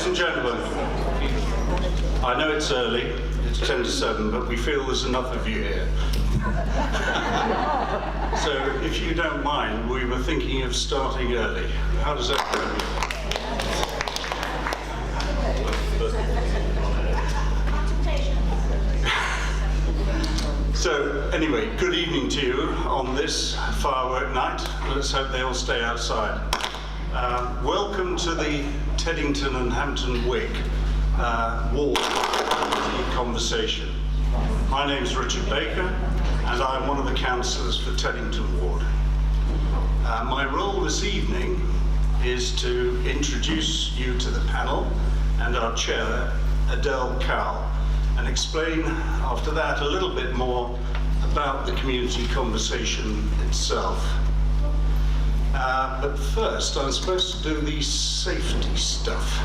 Ladies and gentlemen, I know it's early, it's 10 to 7, but we feel there's enough of you here. So if you don't mind, we were thinking of starting early. How does that go? So anyway, good evening to you on this firework night. Let's hope they all stay outside. Welcome to the Teddington and Hampton Wick ward conversation. My name is Richard Baker and I'm one of the councillors for Teddington ward. My role this evening is to introduce you to the panel and our chair, Adele Cowell, and explain after that a little bit more about the community conversation itself. But first, I'm supposed to do the safety stuff.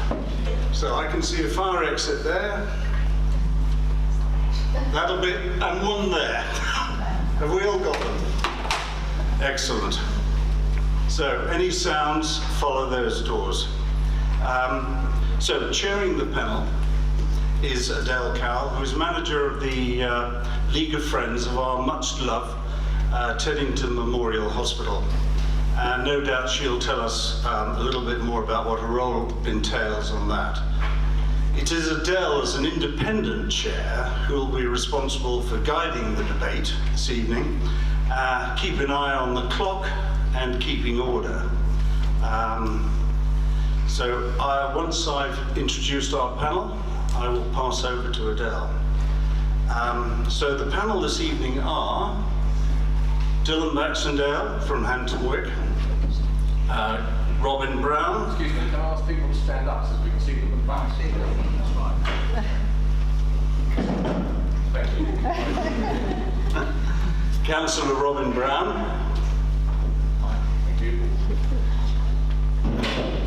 So I can see a fire exit there. That'll be, and one there. Have we all got them? Excellent. So any sounds, follow those doors. So chairing the panel is Adele Cowell, who is manager of the League of Friends of our much-loved Teddington Memorial Hospital. And no doubt she'll tell us a little bit more about what her role entails on that. It is Adele as an independent chair who will be responsible for guiding the debate this evening, keep an eye on the clock and keeping order. So once I've introduced our panel, I will pass over to Adele. So the panel this evening are Dylan Baxendale from Hampton Wick, Robin Brown. Excuse me, can I ask people to stand up so we can see them at the back? That's right. Thank you. Councillor Robin Brown. Thank you.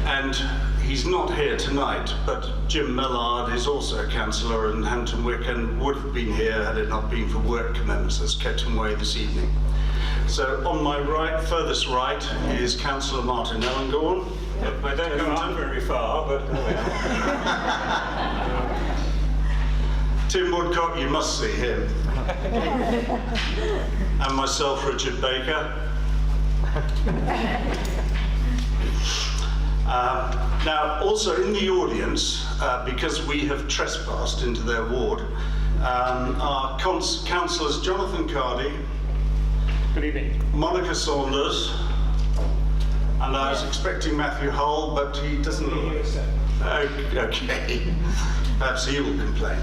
And he's not here tonight, but Jim Millard is also a councillor in Hampton Wick and would have been here had it not been for work commitments that's kept him away this evening. So on my right, furthest right, is Councillor Martin Ellengorn. Yep, I don't go up very far, but Tim Woodcock, you must see him. And myself, Richard Baker. Now, also in the audience, because we have trespassed into their ward, are councillors Jonathan Cardy. good evening. Monica Saunders, and I was expecting Matthew Hull, but he doesn't look. Okay, perhaps he will complain.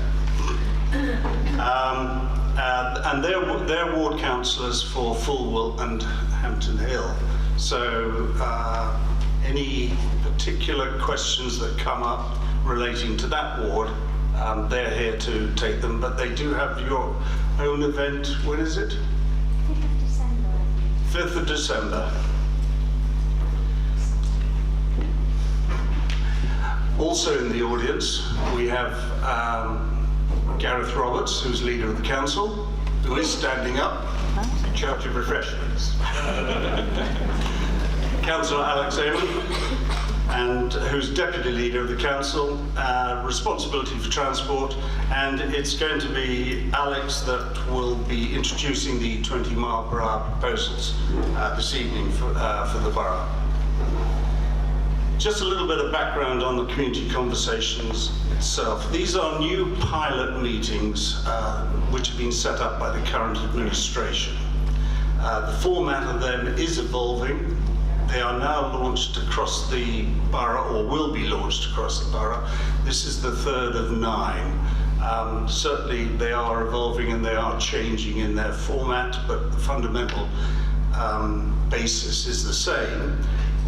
And they're ward councillors for Fulwell and Hampton Hill. So any particular questions that come up relating to that ward, they're here to take them. But they do have your own event. When is it? 5th of December. Also in the audience, we have Gareth Roberts, who's leader of the council, who is standing up. In charge of refreshments. Councillor Alex Amon, and who's deputy leader of the council, responsibility for transport, and it's going to be Alex that will be introducing the 20 mile per hour proposals this evening for the borough. Just a little bit of background on the community conversations itself. These are new pilot meetings which have been set up by the current administration. The format of them is evolving. They are now launched across the borough, or will be launched across the borough. This is the 3rd of 9. Certainly they are evolving and they are changing in their format, but the fundamental basis is the same,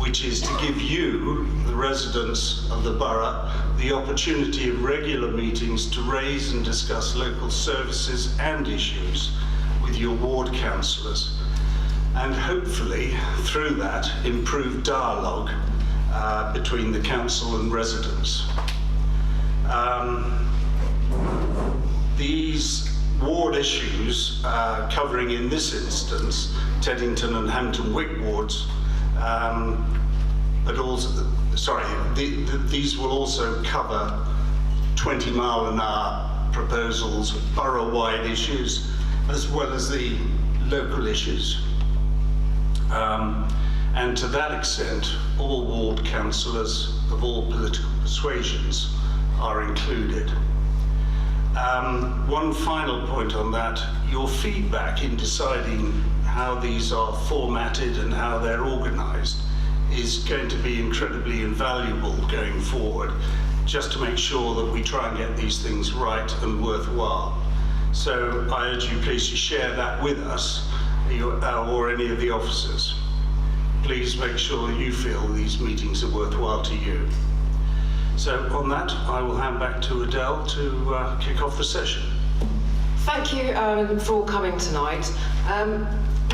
which is to give you, the residents of the borough, the opportunity of regular meetings to raise and discuss local services and issues with your ward councillors. And hopefully, through that, improve dialogue between the council and residents. These ward issues, covering in this instance, Teddington and Hampton Wick wards, but also, these will also cover 20-mile-an-hour proposals, borough-wide issues, as well as the local issues. And to that extent, all ward councillors of all political persuasions are included. One final point on that, your feedback in deciding how these are formatted and how they're organised is going to be incredibly invaluable going forward, just to make sure that we try and get these things right and worthwhile. So I urge you please to share that with us or any of the officers. Please make sure that you feel these meetings are worthwhile to you. So on that, I will hand back to Adele to kick off the session. Thank you for all coming tonight.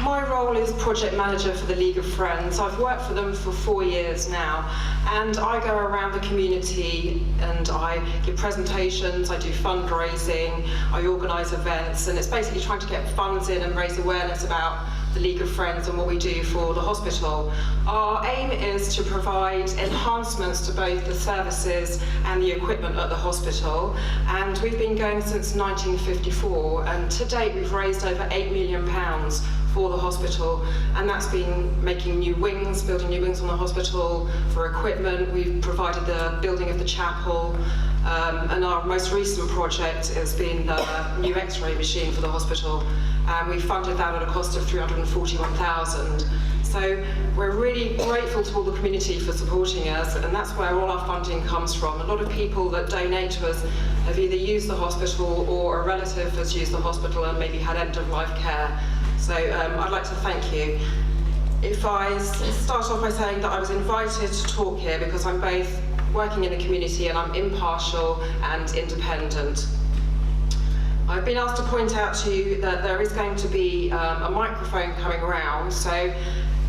My role is project manager for the League of Friends. I've worked for them for 4 years now, and I go around the community and I give presentations, I do fundraising, I organise events, and it's basically trying to get funds in and raise awareness about the League of Friends and what we do for the hospital. Our aim is to provide enhancements to both the services and the equipment at the hospital, and we've been going since 1954, and to date we've raised over £8 million for the hospital, and that's been making new wings, building new wings on the hospital, for equipment. We've provided the building of the chapel, and our most recent project has been the new X-ray machine for the hospital, and we funded that at a cost of £341,000. So we're really grateful to all the community for supporting us, and that's where all our funding comes from. A lot of people that donate to us have either used the hospital or a relative has used the hospital and maybe had end-of-life care. So I'd like to thank you. If I start off by saying that I was invited to talk here because I'm both working in the community and I'm impartial and independent. I've been asked to point out to you that there is going to be a microphone coming around, so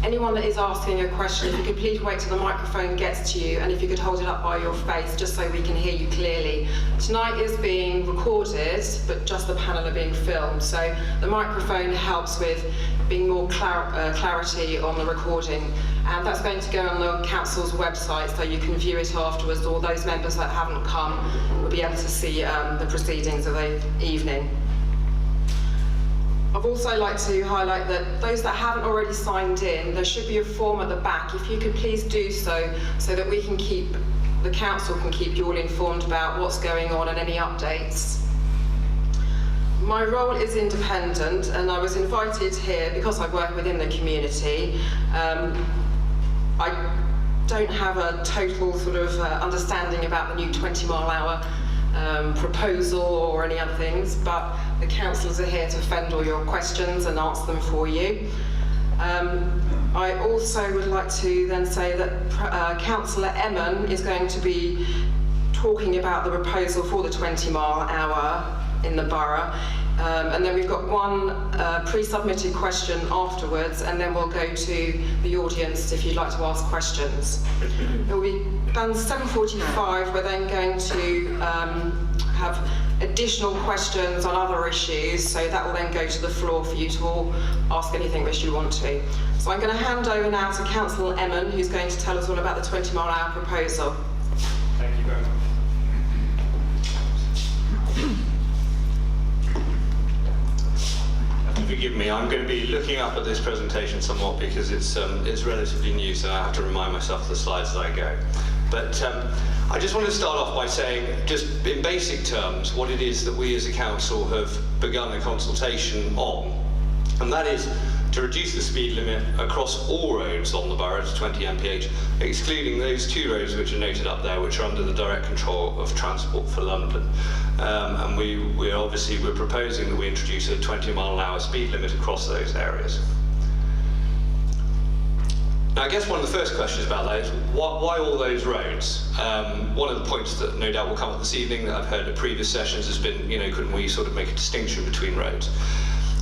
anyone that is asking a question, if you could please wait till the microphone gets to you, and if you could hold it up by your face just so we can hear you clearly. Tonight is being recorded, but just the panel are being filmed, so the microphone helps with being more clarity on the recording, and that's going to go on the council's website so you can view it afterwards, or those members that haven't come will be able to see the proceedings of the evening. I'd also like to highlight that those that haven't already signed in, there should be a form at the back. If you could please do so, so that we can the council can keep you all informed about what's going on and any updates. My role is independent, and I was invited here because I work within the community. I don't have a total sort of understanding about the new 20-mile-an-hour proposal or any other things, but the councillors are here to fend all your questions and answer them for you. I also would like to then say that Councillor Emmon is going to be talking about the proposal for the 20-mile-an-hour in the borough, and then we've got one pre-submitted question afterwards, and then we'll go to the audience if you'd like to ask questions. It will be done 7:45. We're then going to have additional questions on other issues, so that will then go to the floor for you to all ask anything which you want to. So I'm going to hand over now to Councillor Emmon, who's going to tell us all about the 20-mile-an-hour proposal. Thank you very much. Forgive me, I'm going to be looking up at this presentation somewhat because it's relatively new, so I have to remind myself of the slides as I go. But I just want to start off by saying, just in basic terms, what it is that we as a council have begun a consultation on, and that is to reduce the speed limit across all roads on the borough to 20 mph, excluding those 2 roads which are noted up there, which are under the direct control of Transport for London. And we're proposing that we introduce a 20-mile-an-hour speed limit across those areas. Now, I guess one of the first questions about that is, why all those roads? One of the points that no doubt will come up this evening that I've heard at previous sessions has been, couldn't we sort of make a distinction between roads?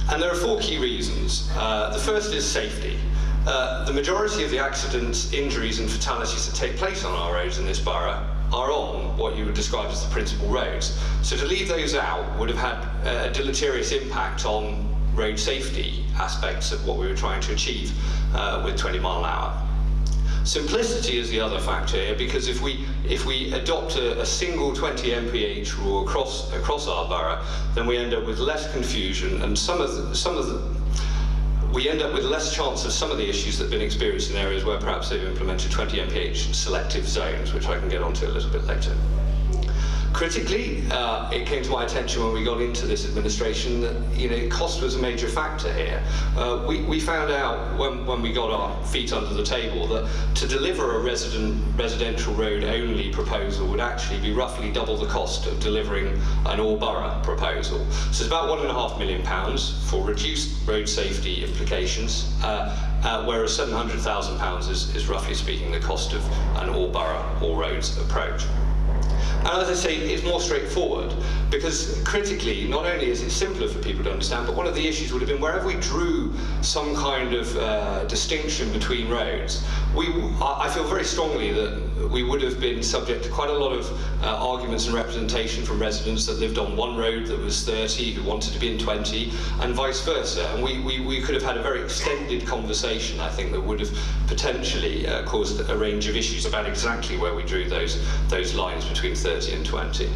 And there are 4 key reasons. The first is safety. The majority of the accidents, injuries and fatalities that take place on our roads in this borough are on what you would describe as the principal roads. So to leave those out would have had a deleterious impact on road safety aspects of what we were trying to achieve with 20 mile an hour. Simplicity is the other factor here, because if we adopt a single 20 mph rule across our borough, then we end up with less confusion, and we end up with less chance of some of the issues that have been experienced in areas where perhaps they've implemented 20 mph selective zones, which I can get onto a little bit later. Critically, it came to my attention when we got into this administration that cost was a major factor here. We found out when we got our feet under the table that to deliver a residential road only proposal would actually be roughly double the cost of delivering an all-borough proposal. So it's about £1.5 million for reduced road safety implications, whereas £700,000 is roughly speaking the cost of an all-borough, all-roads approach. And as I say, it's more straightforward, because critically, not only is it simpler for people to understand, but one of the issues would have been wherever we drew some kind of distinction between roads, I feel very strongly that we would have been subject to quite a lot of arguments and representation from residents that lived on one road that was 30 who wanted to be in 20, and vice versa. And we could have had a very extended conversation, I think, that would have potentially caused a range of issues about exactly where we drew those lines between 30 and 20.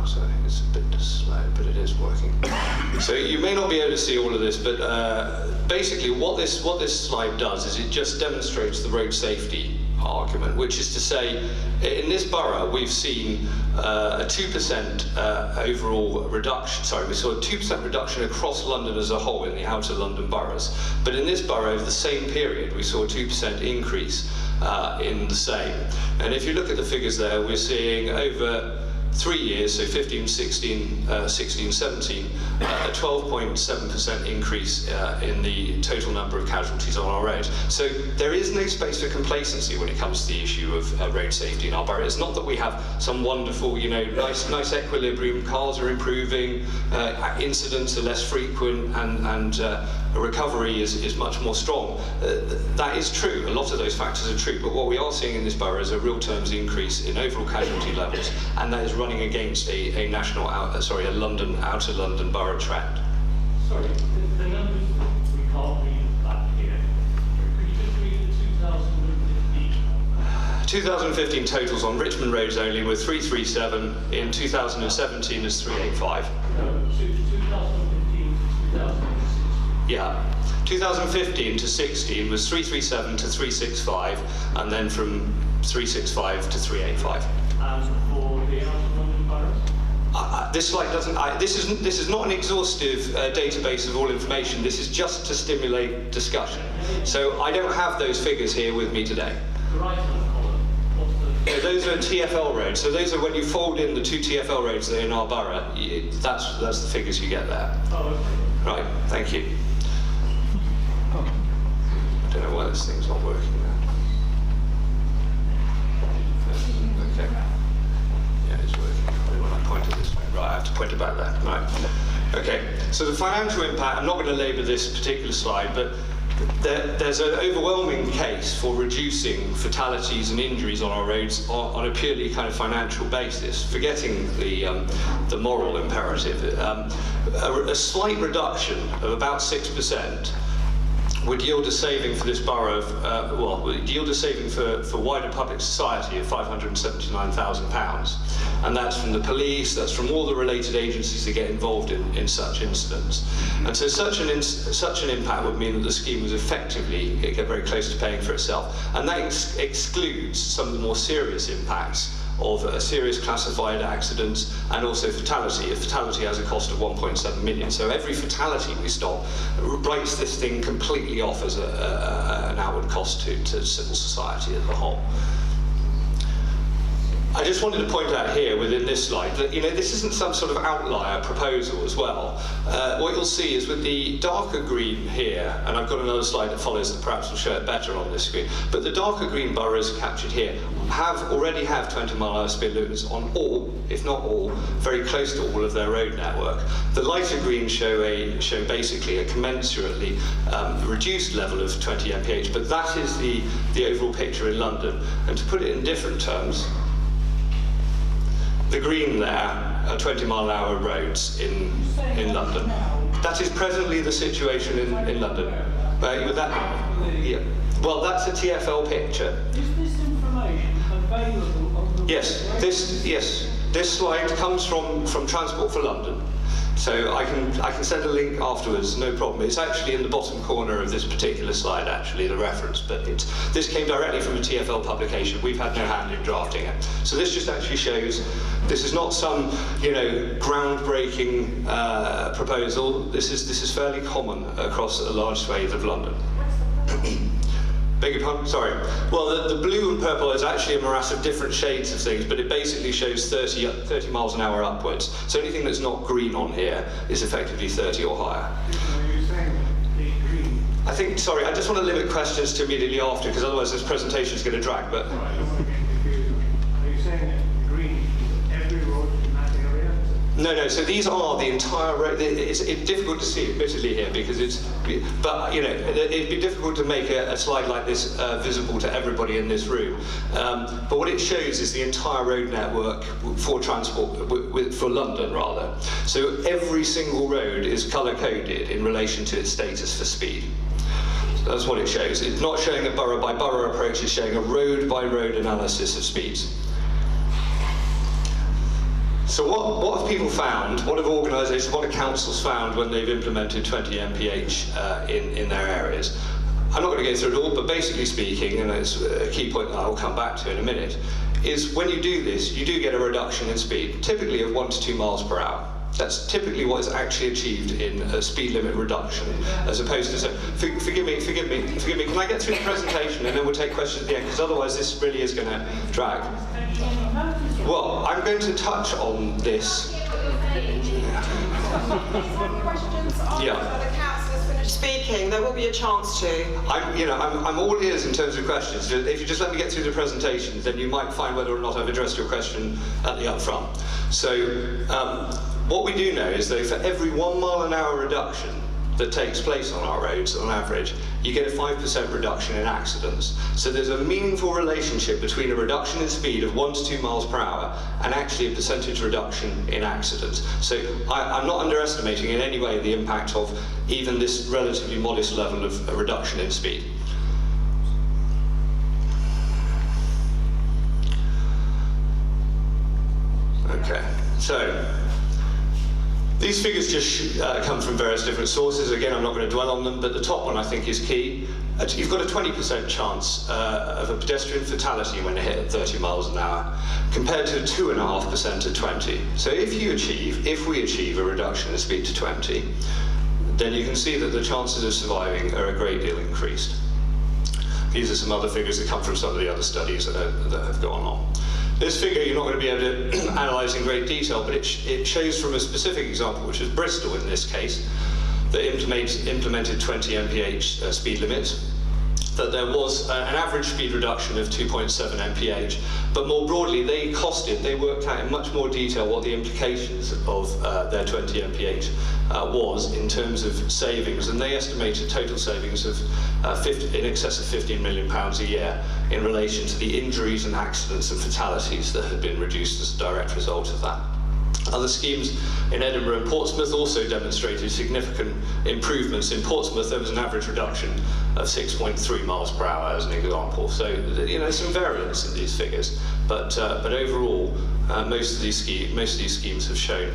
So it's a bit slow, but it is working. So you may not be able to see all of this, but basically what this slide does is it just demonstrates the road safety argument, which is to say, in this borough we've seen a 2% overall reduction. Sorry, we saw a 2% reduction across London as a whole in the outer London boroughs. But in this borough, over the same period, we saw a 2% increase in the same. And if you look at the figures there, we're seeing over 3 years, so 15, 16, 17, a 12.7% increase in the total number of casualties on our roads. So there is no space for complacency when it comes to the issue of road safety in our borough. It's not that we have some wonderful, nice equilibrium, cars are improving, incidents are less frequent, and recovery is much more strong. That is true, a lot of those factors are true, but what we are seeing in this borough is a real terms increase in overall casualty levels, and that is running against a London, outer London borough trend. Sorry, the numbers that we can't read back here, could you just read the 2015? 2015 totals on Richmond roads only were 337, in 2017 is 385. No, 2015 to 2016. Yeah, 2015 to 16 was 337 to 365, and then from 365 to 385. And for the outer London boroughs? This slide doesn't. This is not an exhaustive database of all information. This is just to stimulate discussion. So I don't have those figures here with me today. The right-hand column, what's the... Those are TfL roads. So those are when you fold in the two TfL roads that are in our borough. That's the figures you get there. Oh, okay. Right. Thank you. I don't know why this thing's not working now. Okay. Yeah, it's working. When I point it this way. Right, I have to point it back there. Right. Okay. So the financial impact, I'm not going to labour this particular slide, but there's an overwhelming case for reducing fatalities and injuries on our roads on a purely kind of financial basis, forgetting the moral imperative. A slight reduction of about 6% would yield a saving for this borough of, would yield a saving for wider public society of £579,000. And that's from the police, that's from all the related agencies that get involved in such incidents. And so such an impact would mean that the scheme was effectively, it get very close to paying for itself. And that excludes some of the more serious impacts of serious classified accidents and also fatality. A fatality has a cost of 1.7 million. So every fatality we stop writes this thing completely off as an outward cost to civil society as a whole. I just wanted to point out here within this slide that this isn't some sort of outlier proposal as well. What you'll see is with the darker green here, and I've got another slide that follows that perhaps will show it better on this screen, but the darker green boroughs captured here already have 20-mile-an-hour speed limits on all, if not all, very close to all of their road network. The lighter green show basically a commensurately reduced level of 20 mph, but that is the overall picture in London. And to put it in different terms, the green there are 20-mile-an-hour roads in London. That is presently the situation in London. With that, Yeah. Well, that's a TfL picture. Is this information available on the Yes, this slide comes from Transport for London, so I can send a link afterwards, no problem. It's actually in the bottom corner of this particular slide, actually, the reference, but this came directly from a TfL publication. We've had no hand in drafting it. So this just actually shows, this is not some, groundbreaking proposal. This is fairly common across a large swathe of London. Beg your pardon? Sorry. Well, the blue and purple is actually a morass of different shades of things, but it basically shows 30 miles an hour upwards. So anything that's not green on here is effectively 30 or higher. Are you saying the green? I think, sorry, I just want to limit questions to immediately after, because otherwise this presentation is going to drag, but... Right, I don't want to get confused. Are you saying that green is every road in that area? No, so these are the entire road. It's difficult to see, admittedly, here, because but, it'd be difficult to make a slide like this visible to everybody in this room. But what it shows is the entire road network for transport, for London, rather. So every single road is colour-coded in relation to its status for speed. So that's what it shows. It's not showing a borough-by-borough approach, it's showing a road-by-road analysis of speeds. So what have people found, what have organisations, what have councils found when they've implemented 20 mph in their areas? I'm not going to go through it all, but basically speaking, and it's a key point that I'll come back to in a minute, is when you do this, you do get a reduction in speed, typically of 1 to 2 miles per hour. That's typically what is actually achieved in a speed limit reduction, as opposed to, forgive me, can I get through the presentation and then we'll take questions at the end, because otherwise this really is going to drag. Well, I'm going to touch on this. Yeah. The councillors finish speaking, there will be a chance to. I'm all ears in terms of questions. If you just let me get through the presentation, then you might find whether or not I've addressed your question at the upfront. So, what we do know is that for every 1 mile an hour reduction that takes place on our roads, on average, you get a 5% reduction in accidents. So there's a meaningful relationship between a reduction in speed of 1 to 2 miles per hour and actually a percentage reduction in accidents. So I'm not underestimating in any way the impact of even this relatively modest level of a reduction in speed. Okay, so these figures just come from various different sources. Again, I'm not going to dwell on them, but the top one I think is key. You've got a 20% chance of a pedestrian fatality when they hit at 30 miles an hour, compared to 2.5% at 20. So if we achieve a reduction in speed to 20, then you can see that the chances of surviving are a great deal increased. These are some other figures that come from some of the other studies that have gone on. This figure you're not going to be able to analyse in great detail, but it shows from a specific example, which is Bristol in this case, that implemented 20 mph speed limits, that there was an average speed reduction of 2.7 mph, but more broadly they worked out in much more detail what the implications of their 20 mph was in terms of savings, and they estimated total savings of in excess of £15 million a year in relation to the injuries and accidents and fatalities that had been reduced as a direct result of that. Other schemes in Edinburgh and Portsmouth also demonstrated significant improvements. In Portsmouth, there was an average reduction of 6.3 miles per hour, as an example. So, there's some variance in these figures, but overall, most of these schemes have shown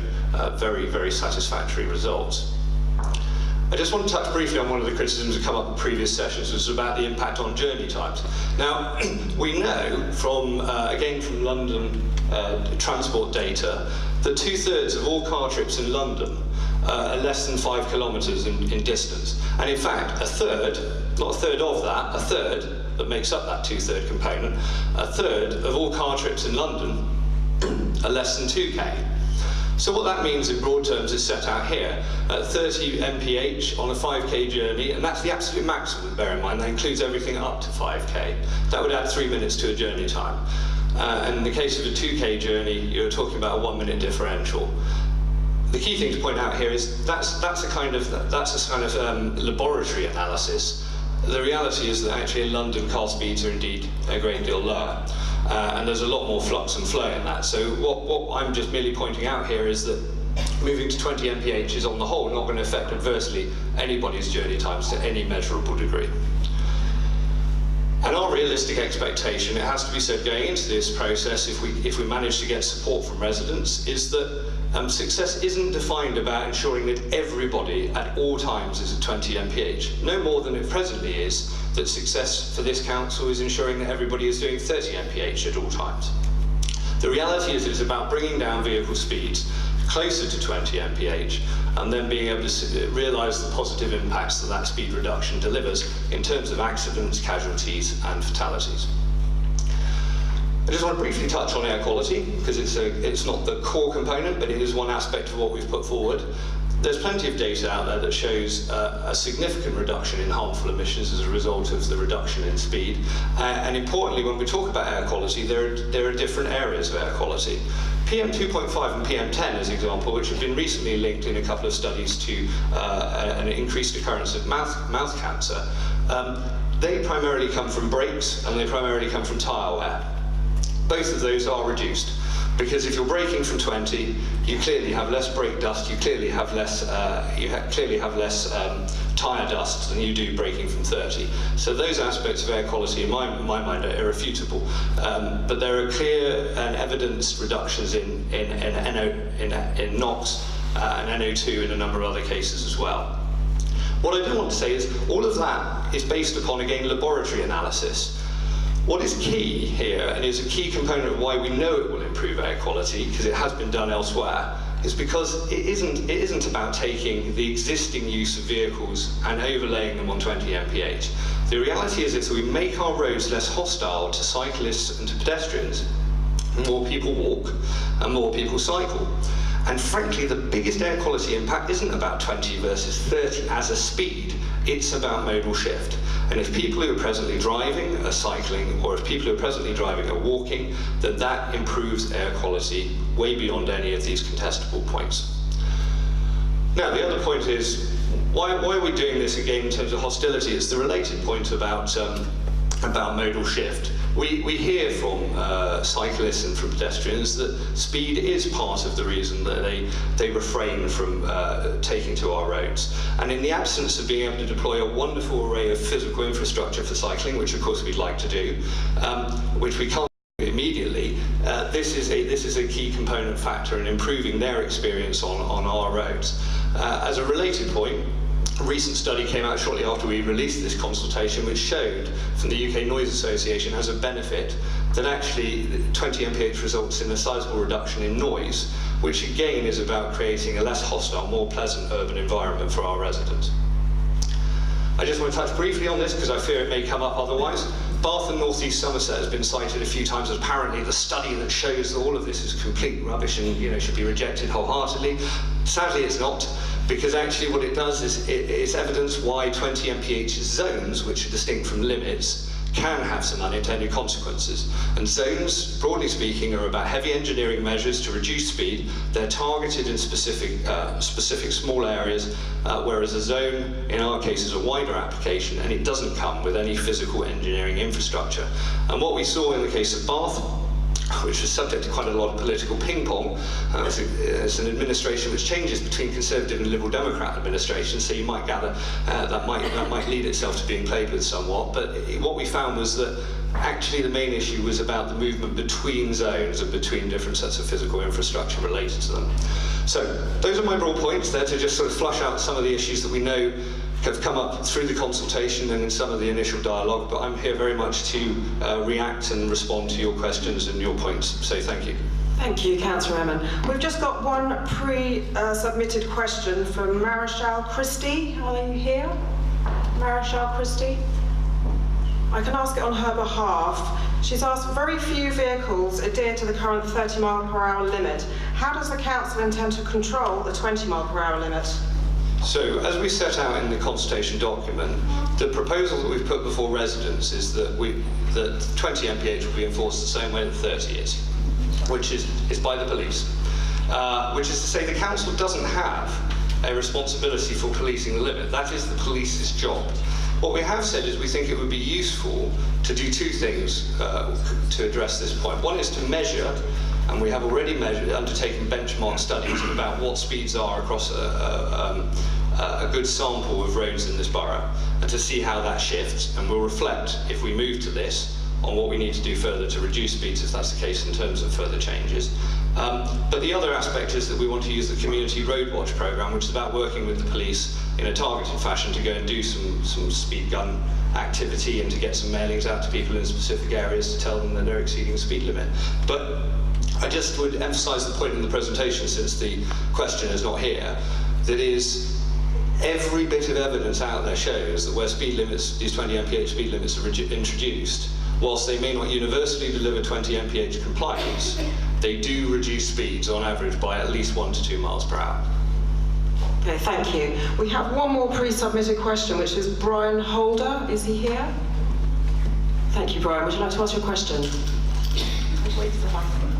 very, very satisfactory results. I just want to touch briefly on one of the criticisms that come up in previous sessions, which is about the impact on journey times. Now, we know from, again from London transport data, that 2/3 of all car trips in London are less than 5 kilometres in distance. And in fact, a third that makes up that 2/3 component, a third of all car trips in London are less than 2k. So what that means in broad terms is set out here. At 30 mph on a 5k journey, and that's the absolute maximum, bear in mind, that includes everything up to 5k. That would add 3 minutes to a journey time. And in the case of a 2k journey, you're talking about a 1 minute differential. The key thing to point out here is that's a kind of laboratory analysis. The reality is that actually in London car speeds are indeed a great deal lower. And there's a lot more flux and flow in that. So what I'm just merely pointing out here is that moving to 20 mph is on the whole not going to affect adversely anybody's journey times to any measurable degree. And our realistic expectation, it has to be said going into this process, if we manage to get support from residents, is that success isn't defined about ensuring that everybody at all times is at 20 mph. No more than it presently is that success for this council is ensuring that everybody is doing 30 mph at all times. The reality is it's about bringing down vehicle speeds closer to 20 mph and then being able to realise the positive impacts that that speed reduction delivers in terms of accidents, casualties and fatalities. I just want to briefly touch on air quality because it's not the core component, but it is one aspect of what we've put forward. There's plenty of data out there that shows a significant reduction in harmful emissions as a result of the reduction in speed. And importantly, when we talk about air quality, there are different areas of air quality. PM2.5 and PM10, as an example, which have been recently linked in a couple of studies to an increased occurrence of mouth cancer, they primarily come from brakes and they primarily come from tyre wear. Both of those are reduced. Because if you're braking from 20, you clearly have less brake dust, you clearly have less tyre dust than you do braking from 30. So those aspects of air quality, in my mind, are irrefutable. But there are clear and evidenced reductions in NOx and NO2 in a number of other cases as well. What I do want to say is all of that is based upon, again, laboratory analysis. What is key here, and is a key component of why we know it will improve air quality, because it has been done elsewhere, is because it isn't about taking the existing use of vehicles and overlaying them on 20 mph. The reality is if we make our roads less hostile to cyclists and to pedestrians, more people walk and more people cycle. And frankly, the biggest air quality impact isn't about 20 versus 30 as a speed, it's about modal shift. And if people who are presently driving are cycling, or if people who are presently driving are walking, then that improves air quality way beyond any of these contestable points. Now, the other point is, why are we doing this again in terms of hostility? It's the related point about modal shift. We hear from cyclists and from pedestrians that speed is part of the reason that they refrain from taking to our roads. And in the absence of being able to deploy a wonderful array of physical infrastructure for cycling, which of course we'd like to do, which we can't do immediately, this is a key component factor in improving their experience on our roads. As a related point, a recent study came out shortly after we released this consultation, which showed from the UK Noise Association as a benefit that actually 20 mph results in a sizable reduction in noise, which again is about creating a less hostile, more pleasant urban environment for our residents. I just want to touch briefly on this because I fear it may come up otherwise. Bath and North East Somerset has been cited a few times as apparently the study that shows that all of this is complete rubbish and should be rejected wholeheartedly. Sadly, it's not, because actually what it does is it's evidence why 20 mph zones, which are distinct from limits, can have some unintended consequences. And zones, broadly speaking, are about heavy engineering measures to reduce speed. They're targeted in specific small areas, whereas a zone, in our case, is a wider application, and it doesn't come with any physical engineering infrastructure. And what we saw in the case of Bath, which was subject to quite a lot of political ping-pong. It's an administration which changes between Conservative and Liberal Democrat administrations, so you might gather that might lead itself to being played with somewhat. But what we found was that actually the main issue was about the movement between zones and between different sets of physical infrastructure related to them. So those are my broad points there to just sort of flush out some of the issues that we know have come up through the consultation and in some of the initial dialogue, but I'm here very much to react and respond to your questions and your points, so thank you. Thank you, Councillor Emin. We've just got one pre-submitted question from Marichal Christie. Are you here? Marichal Christie? I can ask it on her behalf. She's asked, very few vehicles adhere to the current 30 mph limit. How does the council intend to control the 20 mph limit? So, as we set out in the consultation document, the proposal that we've put before residents is that 20 mph will be enforced the same way that 30 is, which is by the police. Which is to say the council doesn't have a responsibility for policing the limit. That is the police's job. What we have said is we think it would be useful to do two things to address this point. One is to measure, and we have already undertaken benchmark studies about what speeds are across a good sample of roads in this borough and to see how that shifts, and we'll reflect, if we move to this, on what we need to do further to reduce speeds if that's the case in terms of further changes. But the other aspect is that we want to use the Community Road Watch programme, which is about working with the police in a targeted fashion to go and do some speed gun activity and to get some mailings out to people in specific areas to tell them that they're exceeding the speed limit. But I just would emphasise the point in the presentation, since the question is not here, that is every bit of evidence out there shows that where speed limits, these 20 mph speed limits are introduced, whilst they may not universally deliver 20 mph compliance, they do reduce speeds on average by at least 1 to 2 miles per hour. Okay, thank you. We have one more pre-submitted question, which is Brian Holder. Is he here? Thank you, Brian. Would you like to ask your question? Wait for the microphone.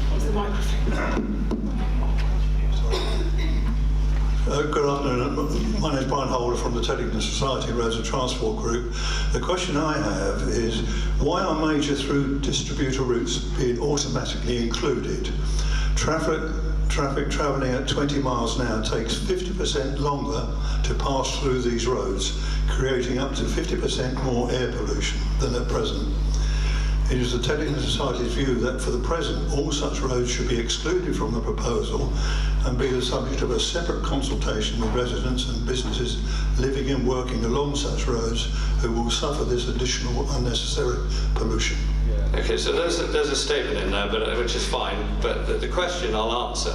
Where's the microphone? Good afternoon. My name is Brian Holder from the Teddington Society Roads and Transport Group. The question I have is, why are major through distributor routes being automatically included? Traffic travelling at 20 miles an hour takes 50% longer to pass through these roads, creating up to 50% more air pollution than at present. It is the Teddington Society's view that for the present all such roads should be excluded from the proposal and be the subject of a separate consultation with residents and businesses living and working along such roads who will suffer this additional unnecessary pollution. Okay, so there's a statement in there, but which is fine, but the question I'll answer.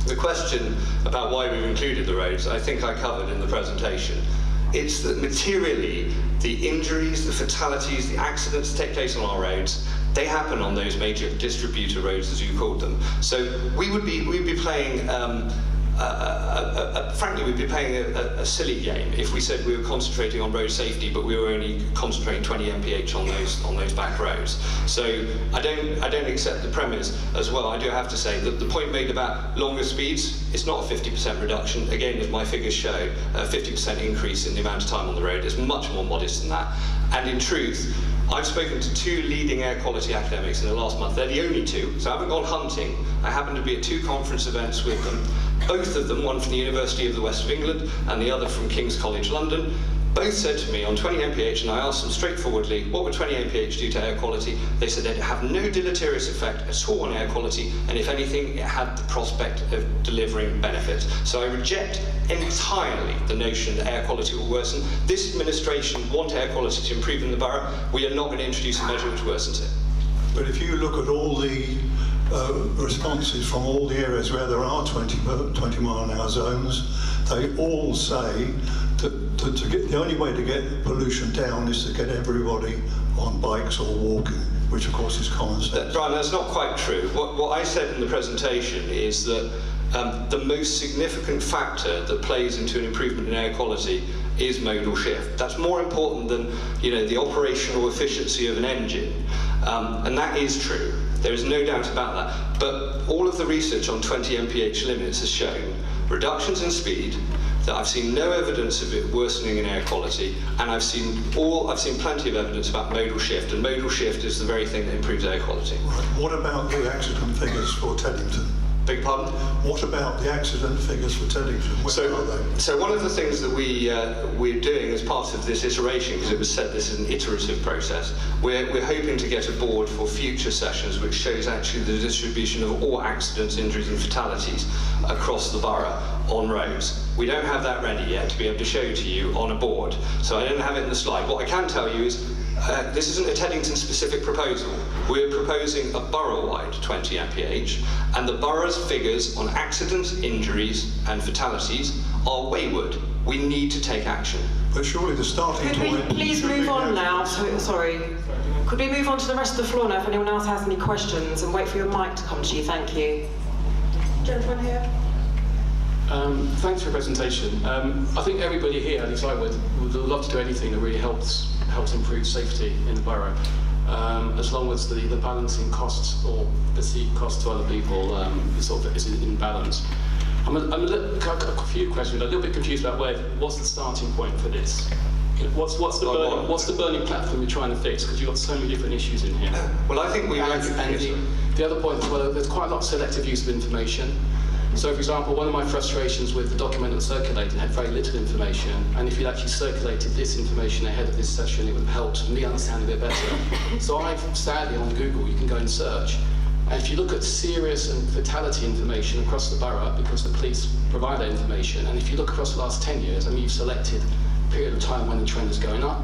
The question about why we've included the roads, I think I covered in the presentation. It's that materially, the injuries, the fatalities, the accidents that take place on our roads, they happen on those major distributor roads, as you called them. So we'd be playing, frankly, we'd be playing a silly game if we said we were concentrating on road safety, but we were only concentrating 20 mph on those back roads. So I don't accept the premise as well. I do have to say that the point made about longer speeds, it's not a 50% reduction. Again, as my figures show, a 50% increase in the amount of time on the road. It's much more modest than that. And in truth, I've spoken to 2 leading air quality academics in the last month. They're the only 2, so I haven't gone hunting. I happen to be at 2 conference events with them. Both of them, one from the University of the West of England and the other from King's College London, both said to me on 20 mph, and I asked them straightforwardly, what would 20 mph do to air quality? They said they'd have no deleterious effect at all on air quality, and if anything, it had the prospect of delivering benefits. So I reject entirely the notion that air quality will worsen. This administration want air quality to improve in the borough. We are not going to introduce a measure which worsens it. But if you look at all the responses from all the areas where there are 20 mile an hour zones, they all say that the only way to get pollution down is to get everybody on bikes or walking, which of course is common sense. Brian, that's not quite true. What I said in the presentation is that the most significant factor that plays into an improvement in air quality is modal shift. That's more important than, the operational efficiency of an engine, and that is true. There is no doubt about that. But all of the research on 20 mph limits has shown reductions in speed, that I've seen no evidence of it worsening in air quality, and I've seen plenty of evidence about modal shift, and modal shift is the very thing that improves air quality. Right. What about the accident figures for Teddington? Beg pardon? What about the accident figures for Teddington? Where are they? So one of the things that we're doing as part of this iteration, because it was said this is an iterative process, we're hoping to get a board for future sessions which shows actually the distribution of all accidents, injuries and fatalities across the borough on roads. We don't have that ready yet to be able to show to you on a board, so I don't have it in the slide. What I can tell you is this isn't a Teddington specific proposal. We're proposing a borough-wide 20 mph, and the borough's figures on accidents, injuries and fatalities are wayward. We need to take action. But surely the starting Could we point... please move on now? Sorry. Could we move on to the rest of the floor now if anyone else has any questions, and wait for your mic to come to you? Thank you. Gentleman here. Thanks for your presentation. I think everybody here, at least I would love to do anything that really helps improve safety in the borough, as long as the balancing costs or perceived costs to other people is in balance. A few questions. I'm a little bit confused about what's the starting point for this. What's the burning platform you're trying to fix? Because you've got so many different issues in here. Well, I think we and the other point is, well, there's quite a lot of selective use of information. So, for example, one of my frustrations with the document that was circulated had very little information, and if you'd actually circulated this information ahead of this session, it would have helped me understand a bit better. So sadly, on Google, you can go and search, and if you look at serious and fatality information across the borough, because the police provide that information, and if you look across the last 10 years, I mean, you've selected a period of time when the trend is going up.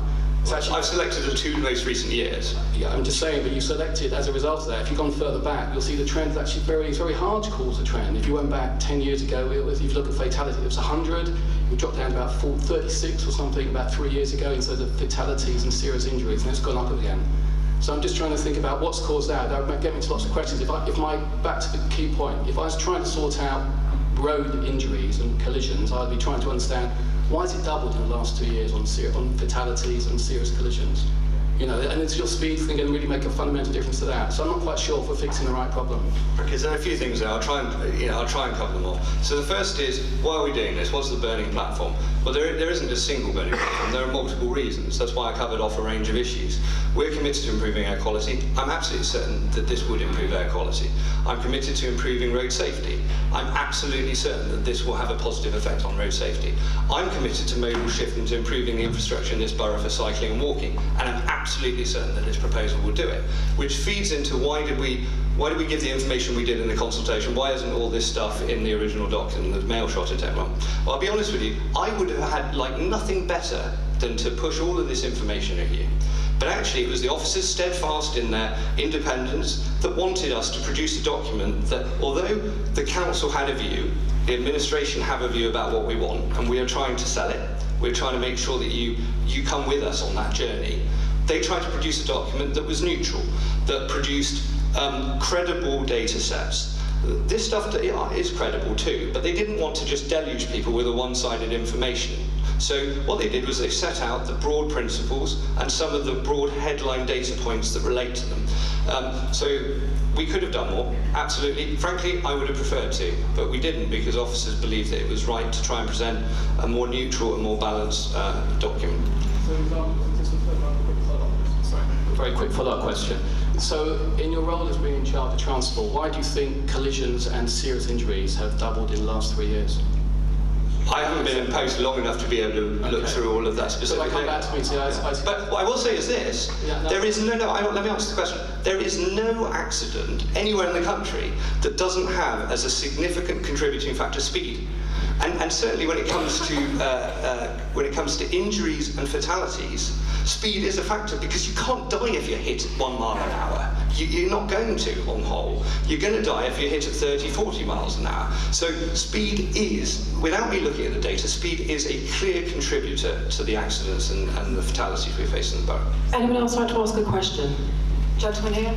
I've selected the 2 most recent years. Yeah, I'm just saying, but you selected, as a result of that, if you've gone further back, you'll see the trend is actually it's very hard to call it a trend. If you went back 10 years ago, if you look at fatality, it was 100, you dropped down to about 36 or something about 3 years ago instead of fatalities and serious injuries, and it's gone up again. So I'm just trying to think about what's caused that. That might get me to lots of questions. Back to the key point, if I was trying to sort out road injuries and collisions, I'd be trying to understand why has it doubled in the last 2 years on fatalities and serious collisions? You know, and it's your speed thing going to really make a fundamental difference to that. So I'm not quite sure if we're fixing the right problem. Because there are a few things there. I'll try and cover them all. So the first is, why are we doing this? What's the burning platform? Well, there isn't a single burning platform. There are multiple reasons. That's why I covered off a range of issues. We're committed to improving air quality. I'm absolutely certain that this would improve air quality. I'm committed to improving road safety. I'm absolutely certain that this will have a positive effect on road safety. I'm committed to modal shift into improving the infrastructure in this borough for cycling and walking, and I'm absolutely certain that this proposal will do it. Which feeds into why did we give the information we did in the consultation? Why isn't all this stuff in the original document, the mail shot at everyone? Well, I'll be honest with you, I would have had nothing better than to push all of this information at you. But actually, it was the officers steadfast in their independence that wanted us to produce a document that, although the council had a view, the administration have a view about what we want, and we are trying to sell it. We're trying to make sure that you come with us on that journey. They tried to produce a document that was neutral, that produced credible data sets. This stuff is credible too, but they didn't want to just deluge people with a one-sided information. So what they did was they set out the broad principles and some of the broad headline data points that relate to them. So we could have done more, absolutely. Frankly, I would have preferred to, but we didn't because officers believed that it was right to try and present a more neutral and more balanced document. Very quick follow-up question. So, in your role as being in charge of transport, why do you think collisions and serious injuries have doubled in the last 3 years? I haven't been in post long enough to be able to look through all of that specifically. So I come back to me to But what I will say is this: there is let me answer the question. There is no accident anywhere in the country that doesn't have as a significant contributing factor speed. And certainly when it comes to injuries and fatalities, speed is a factor because you can't die if you're hit at 1 mile an hour. You're not going to, on the whole. You're going to die if you're hit at 30, 40 miles an hour. So speed is, without me looking at the data, speed is a clear contributor to the accidents and the fatalities we face in the borough. Anyone else like to ask a question? Gentleman here.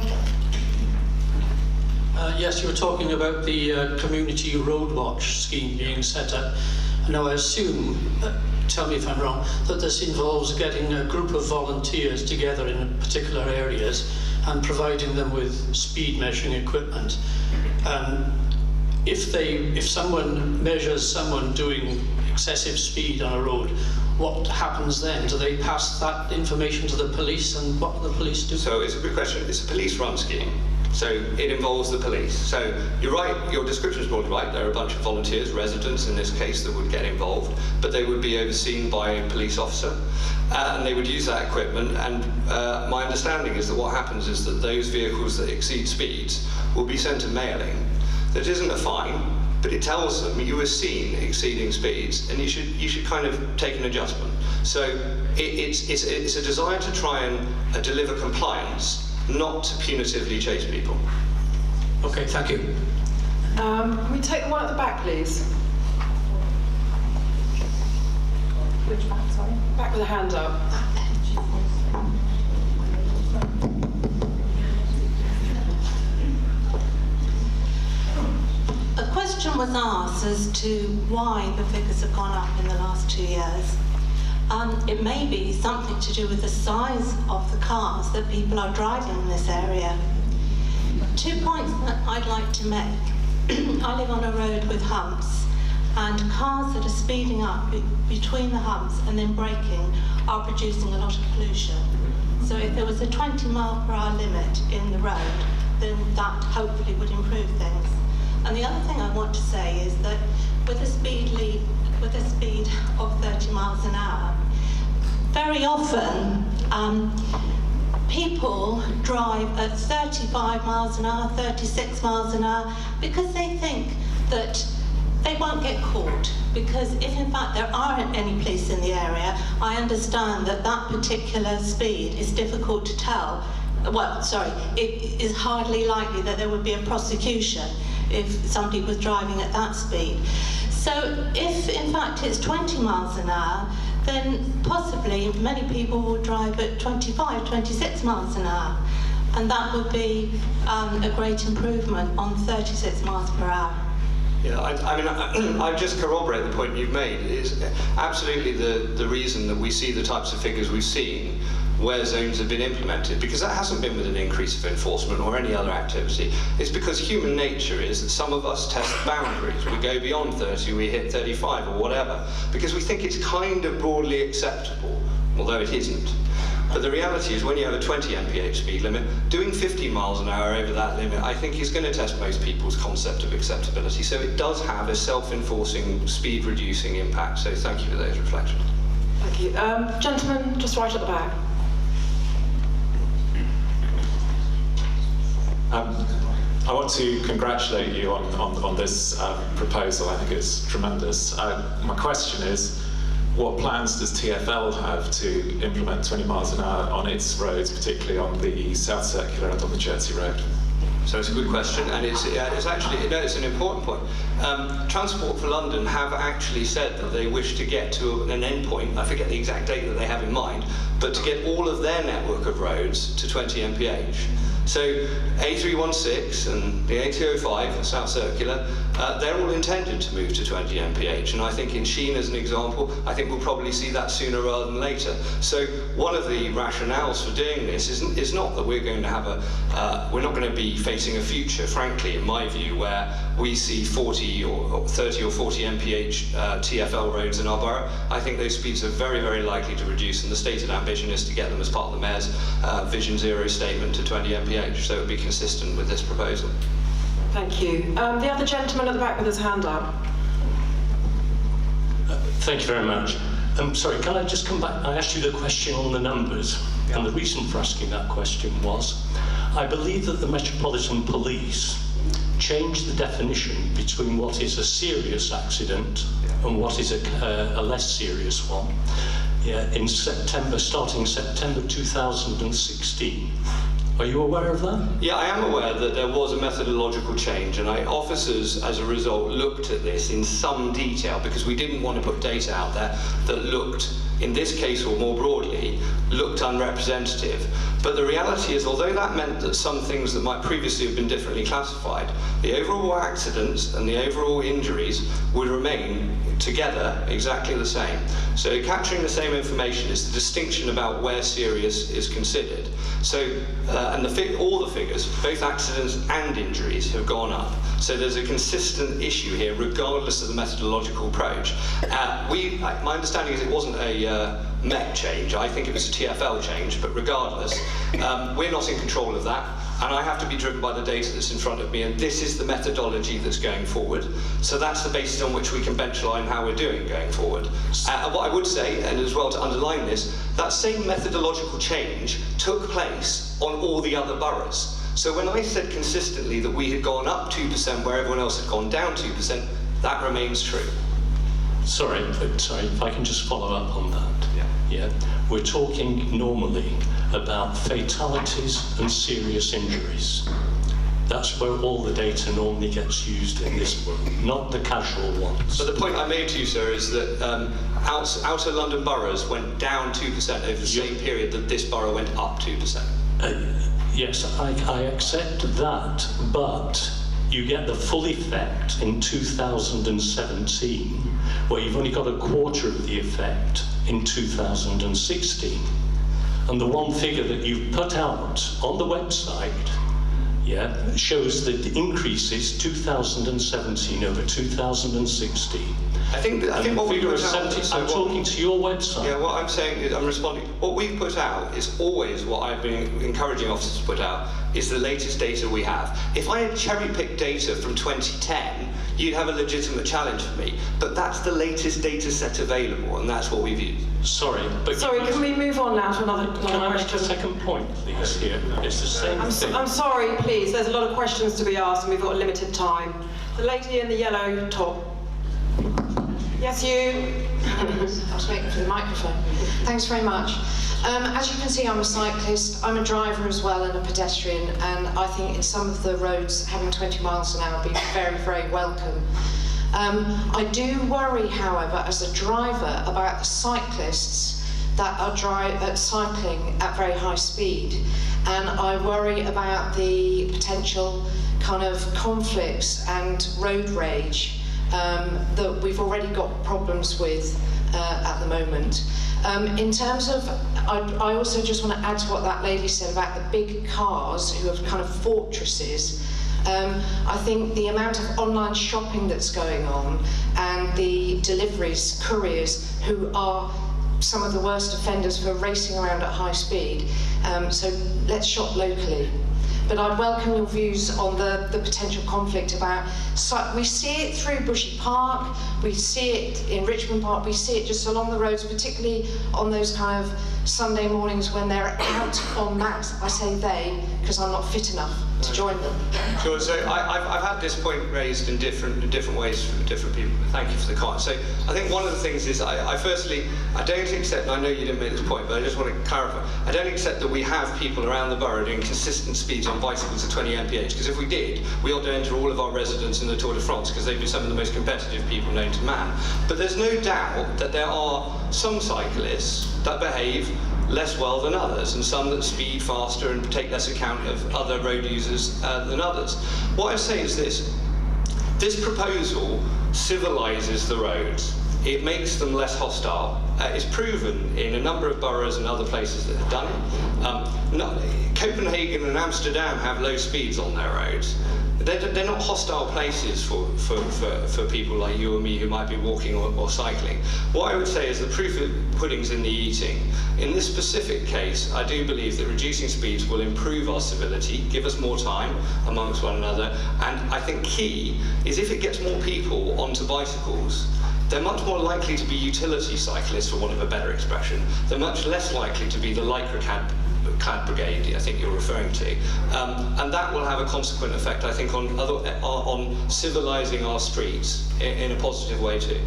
Yes, you were talking about the community road watch scheme being set up. Now I assume, tell me if I'm wrong, that this involves getting a group of volunteers together in particular areas and providing them with speed measuring equipment. If someone measures someone doing excessive speed on a road, what happens then? Do they pass that information to the police, and what do the police do? So it's a good question. It's a police-run scheme. So it involves the police. So you're right, your description is broadly right. There are a bunch of volunteers, residents in this case, that would get involved, but they would be overseen by a police officer, and they would use that equipment. And my understanding is that what happens is that those vehicles that exceed speeds will be sent a mailing that isn't a fine, but it tells them you were seen exceeding speeds, and you should kind of take an adjustment. So it's a desire to try and deliver compliance, not to punitively chase people. Okay, thank you. Can we take the one at the back, please? Which back, sorry? Back with a hand up. A question was asked as to why the figures have gone up in the last 2 years. It may be something to do with the size of the cars that people are driving in this area. 2 points that I'd like to make. I live on a road with humps, and cars that are speeding up between the humps and then braking are producing a lot of pollution. So if there was a 20 mile per hour limit in the road, then that hopefully would improve things. And the other thing I want to say is that with a speed of 30 miles an hour, very often people drive at 35 miles an hour, 36 miles an hour, because they think that they won't get caught. Because if in fact there aren't any police in the area, I understand that that particular speed is difficult to tell. Well, sorry, it is hardly likely that there would be a prosecution if somebody was driving at that speed. So if in fact it's 20 miles an hour, then possibly many people will drive at 25, 26 miles an hour. And that would be a great improvement on 36 miles per hour. Yeah, I just corroborate the point you've made. Is absolutely the reason that we see the types of figures we've seen where zones have been implemented, because that hasn't been with an increase of enforcement or any other activity. It's because human nature is that some of us test boundaries. We go beyond 30, we hit 35 or whatever, because we think it's kind of broadly acceptable, although it isn't. But the reality is when you have a 20 mph speed limit, doing 50 miles an hour over that limit, I think is going to test most people's concept of acceptability. So it does have a self-enforcing, speed-reducing impact. So thank you for those reflections. Thank you. Gentleman, just right at the back. I want to congratulate you on this proposal. I think it's tremendous. My question is, what plans does TfL have to implement 20 miles an hour on its roads, particularly on the South Circular and on the Chertsey Road? So it's a good question, and it's actually, no, it's an important point. Transport for London have actually said that they wish to get to an endpoint, I forget the exact date that they have in mind, but to get all of their network of roads to 20 mph. So A316 and the A205, the South Circular, they're all intended to move to 20 mph, and I think in Sheen, as an example, I think we'll probably see that sooner rather than later. So one of the rationales for doing this is not that we're going to have we're not going to be facing a future, frankly, in my view, where we see 40 or 30 or 40 mph TfL roads in our borough. I think those speeds are very, very likely to reduce, and the stated ambition is to get them as part of the Mayor's Vision Zero statement to 20 mph. So it would be consistent with this proposal. Thank you. The other gentleman at the back with his hand up. Thank you very much. Sorry, can I just come back? I asked you the question on the numbers, and the reason for asking that question was, I believe that the Metropolitan Police changed the definition between what is a serious accident and what is a less serious one. Yeah, in September, starting September 2016. Are you aware of that? Yeah, I am aware that there was a methodological change, and officers, as a result, looked at this in some detail because we didn't want to put data out there that looked, in this case or more broadly, looked unrepresentative. But the reality is, although that meant that some things that might previously have been differently classified, the overall accidents and the overall injuries would remain together exactly the same. So capturing the same information is the distinction about where serious is considered. So, and all the figures, both accidents and injuries, have gone up. So there's a consistent issue here, regardless of the methodological approach. My understanding is it wasn't a MET change. I think it was a TfL change, but regardless, we're not in control of that. And I have to be driven by the data that's in front of me, and this is the methodology that's going forward. So that's the basis on which we can benchline how we're doing going forward. What I would say, and as well to underline this, that same methodological change took place on all the other boroughs. So when I said consistently that we had gone up 2% where everyone else had gone down 2%, that remains true. Sorry, if I can just follow up on that. Yeah. We're talking normally about fatalities and serious injuries. That's where all the data normally gets used in this world, not the casual ones. But the point I made to you, sir, is that outer London boroughs went down 2% over the same period that this borough went up 2%. Yes, I accept that, but you get the full effect in 2017, where you've only got a quarter of the effect in 2016. And the one figure that you've put out on the website, shows that the increases 2017 over 2016 I think what we figure put of out... 70, I'm talking to your website. Yeah, what I'm saying is, I'm responding. What we've put out is always what I've been encouraging officers to put out, is the latest data we have. If I had cherry-picked data from 2010, you'd have a legitimate challenge for me. But that's the latest data set available, and that's what we've used. Sorry, but... Sorry, can we move on now to another Can I make question? a second point, please, here? It's the same thing. I'm sorry, please. There's a lot of questions to be asked and we've got limited time. The lady in the yellow top. Yes, you. I was waiting for the microphone. Thanks very much. As you can see, I'm a cyclist, I'm a driver as well and a pedestrian, and I think in some of the roads having 20 miles an hour would be very, very welcome. I do worry, however, as a driver about the cyclists that are cycling at very high speed, and I worry about the potential kind of conflicts and road rage that we've already got problems with at the moment. In terms of, I also just want to add to what that lady said about the big cars who are kind of fortresses. I think the amount of online shopping that's going on and the deliveries, couriers who are some of the worst offenders for racing around at high speed. So let's shop locally. But I'd welcome your views on the potential conflict about, we see it through Bushy Park, we see it in Richmond Park, we see it just along the roads, particularly on those kind of Sunday mornings when they're out en masse. I say they, because I'm not fit enough to join them. Sure, so I've had this point raised in different ways from different people, but thank you for the comment. So I think one of the things is, I don't accept, and I know you didn't make this point, but I just want to clarify, I don't accept that we have people around the borough doing consistent speeds on bicycles at 20 mph, because if we did, we ought to enter all of our residents in the Tour de France, because they'd be some of the most competitive people known to man. But there's no doubt that there are some cyclists that behave less well than others, and some that speed faster and take less account of other road users than others. What I say is this proposal civilises the roads. It makes them less hostile. It's proven in a number of boroughs and other places that have done it. Copenhagen and Amsterdam have low speeds on their roads. They're not hostile places for people like you or me who might be walking or cycling. What I would say is the proof of pudding's in the eating. In this specific case, I do believe that reducing speeds will improve our civility, give us more time amongst one another, and I think key is if it gets more people onto bicycles, they're much more likely to be utility cyclists, for want of a better expression. They're much less likely to be the lycra clad brigade, I think you're referring to, and that will have a consequent effect, I think, on civilising our streets in a positive way too.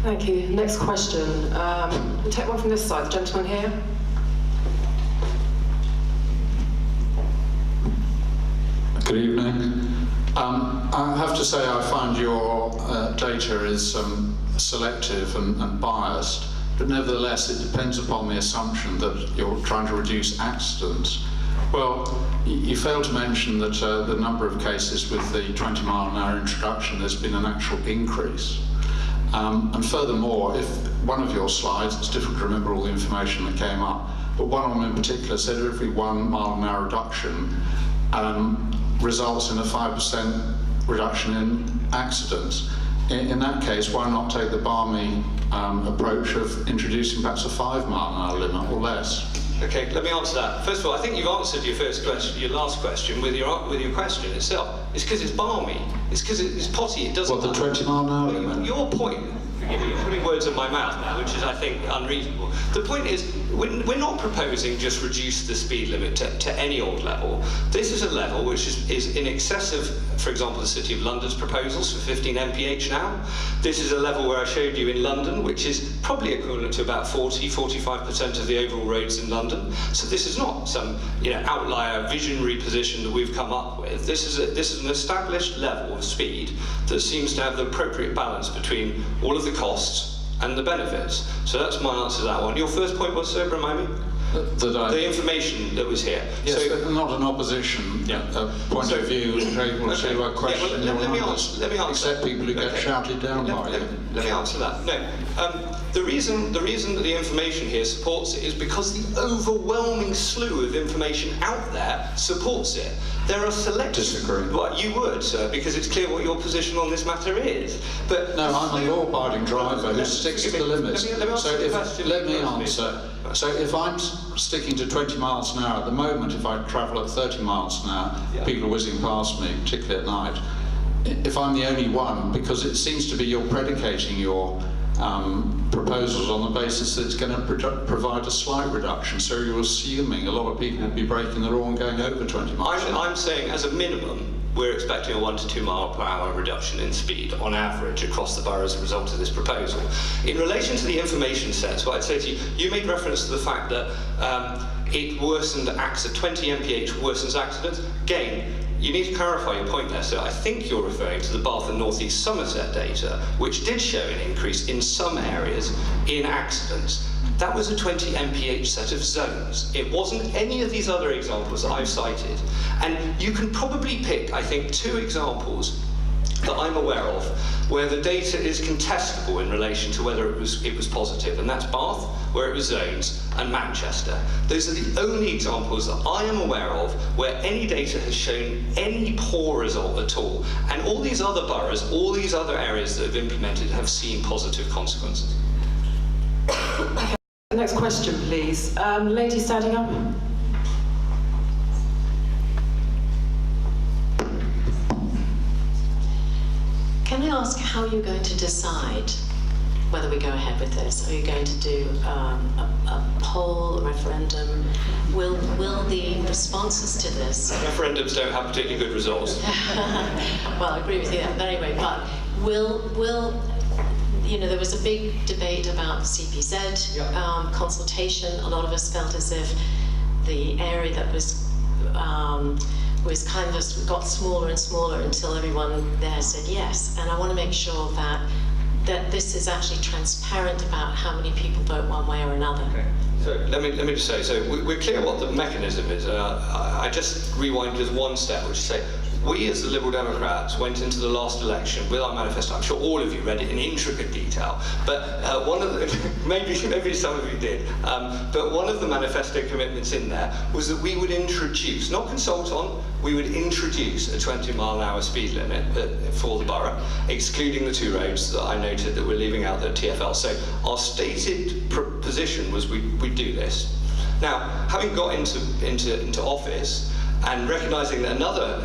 Thank you. Next question. We'll take one from this side. The gentleman here. Good evening. I have to say I find your data is selective and biased. But nevertheless, it depends upon the assumption that you're trying to reduce accidents. Well, you failed to mention that the number of cases with the 20 mile an hour introduction, there's been an actual increase. And furthermore, if one of your slides, it's difficult to remember all the information that came up, but one of them in particular said every 1 mile an hour reduction results in a 5% reduction in accidents. In that case, why not take the balmy approach of introducing perhaps a 5 mile an hour limit or less? Okay, let me answer that. First of all, I think you've answered your first question, your last question with your question itself. It's because it's balmy. It's because it's potty. It doesn't. What, the 20 mile an hour limit? Your point. Forgive me, you're putting words in my mouth now, which is, I think, unreasonable. The point is, we're not proposing just reduce the speed limit to any old level. This is a level which is in excess of, for example, the City of London's proposals for 15 mph now. This is a level where I showed you in London, which is probably equivalent to about 45% of the overall roads in London. So this is not some outlier visionary position that we've come up with. This is an established level of speed that seems to have the appropriate balance between all of the costs and the benefits. So that's my answer to that one. Your first point was, sir, remind me? The information that was here. Yes, So, but not an opposition point of view and able to question your numbers, let me answer. except people who get shouted down by you. Let me answer that. No, the reason that the information here supports it is because the overwhelming slew of information out there supports it. There are selected... Disagree. Well, you would, sir, because it's clear what your position on this matter is. But No, I'm a law-abiding driver who sticks to the limits. Let me answer the question. Let me answer. So if I'm sticking to 20 miles an hour at the moment, if I travel at 30 miles an hour, people are whizzing past me, particularly at night. If I'm the only one, because it seems to be you're predicating your proposals on the basis that it's going to provide a slight reduction, so you're assuming a lot of people will be breaking the law and going over 20 miles an hour. I'm saying, as a minimum, we're expecting a 1 to 2 mile per hour reduction in speed on average across the borough as a result of this proposal. In relation to the information sets, what I'd say to you, you made reference to the fact that it worsened 20 mph worsens accidents. Again, you need to clarify your point there. So I think you're referring to the Bath and North East Somerset data, which did show an increase in some areas in accidents. That was a 20 mph set of zones. It wasn't any of these other examples that I've cited. And you can probably pick, I think, 2 examples that I'm aware of where the data is contestable in relation to whether it was positive, and that's Bath, where it was zones, and Manchester. Those are the only examples that I am aware of where any data has shown any poor result at all. And all these other boroughs, all these other areas that have implemented have seen positive consequences. Next question, please. Lady standing up. Can I ask how you're going to decide whether we go ahead with this? Are you going to do a poll, a referendum? Will the responses to this... Referendums don't have particularly good results. Well, I agree with you there. But anyway, but will you know, there was a big debate about CPZ consultation. A lot of us felt as if the area that was kind of got smaller and smaller until everyone there said yes. And I want to make sure that this is actually transparent about how many people vote one way or another. Okay. So let me just say, so we're clear what the mechanism is. I just rewind just one step, which is say, we as the Liberal Democrats went into the last election with our manifesto. I'm sure all of you read it in intricate detail, but one of the, maybe some of you did, but one of the manifesto commitments in there was that we would introduce, not consult on, we would introduce a 20-mile-an-hour speed limit for the borough, excluding the 2 roads that I noted that we're leaving out the TfL. So our stated position was we'd do this. Now, having got into office, and recognising that another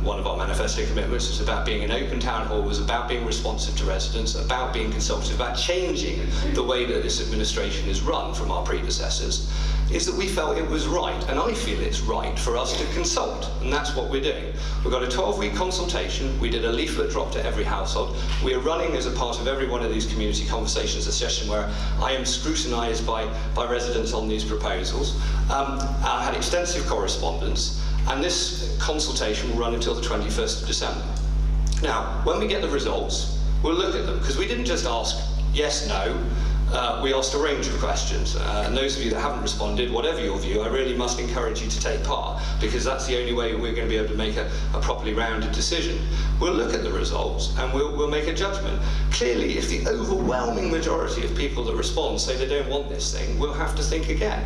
one of our manifesto commitments was about being an open town hall, was about being responsive to residents, about being consultative, about changing the way that this administration is run from our predecessors, is that we felt it was right, and I feel it's right, for us to consult, and that's what we're doing. We've got a 12-week consultation. We did a leaflet drop to every household. We are running, as a part of every one of these community conversations, a session where I am scrutinised by residents on these proposals. I had extensive correspondence, and this consultation will run until the 21st of December. Now, when we get the results, we'll look at them, because we didn't just ask yes, no. We asked a range of questions, and those of you that haven't responded, whatever your view, I really must encourage you to take part, because that's the only way we're going to be able to make a properly rounded decision. We'll look at the results and we'll make a judgment. Clearly, if the overwhelming majority of people that respond say they don't want this thing, we'll have to think again.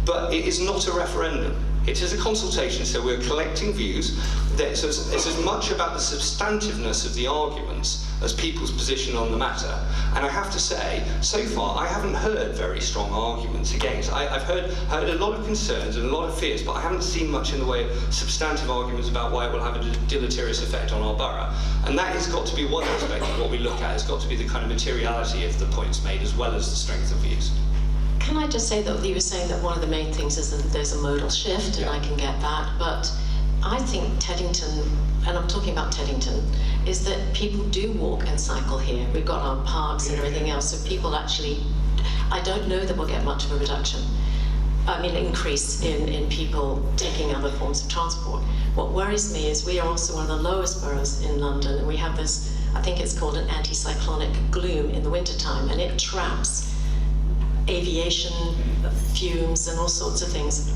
But it is not a referendum. It is a consultation, so we're collecting views. It's as much about the substantiveness of the arguments as people's position on the matter. And I have to say, so far, I haven't heard very strong arguments against. I've heard a lot of concerns and a lot of fears, but I haven't seen much in the way of substantive arguments about why it will have a deleterious effect on our borough. And that has got to be one aspect of what we look at. It's got to be the kind of materiality of the points made, as well as the strength of views. Can I just say that you were saying that one of the main things is that there's a modal shift, and I can get that, but I think Teddington, and I'm talking about Teddington, is that people do walk and cycle here. We've got our parks and everything else, so people actually, I don't know that we'll get much of a reduction. I mean, increase in people taking other forms of transport. What worries me is we are also one of the lowest boroughs in London, and we have this, I think it's called an anticyclonic gloom in the wintertime, and it traps aviation fumes and all sorts of things.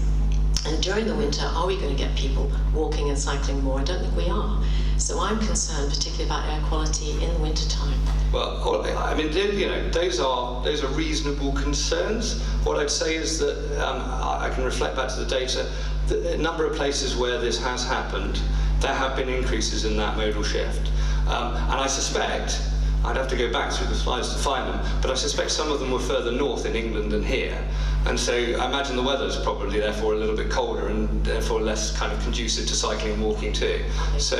And during the winter, are we going to get people walking and cycling more? I don't think we are. So I'm concerned particularly about air quality in the winter time. Well, I mean, those are reasonable concerns. What I'd say is that I can reflect back to the data. A number of places where this has happened, there have been increases in that modal shift. And I suspect, I'd have to go back through the slides to find them, but I suspect some of them were further north in England than here. And so I imagine the weather's probably therefore a little bit colder and therefore less kind of conducive to cycling and walking too. So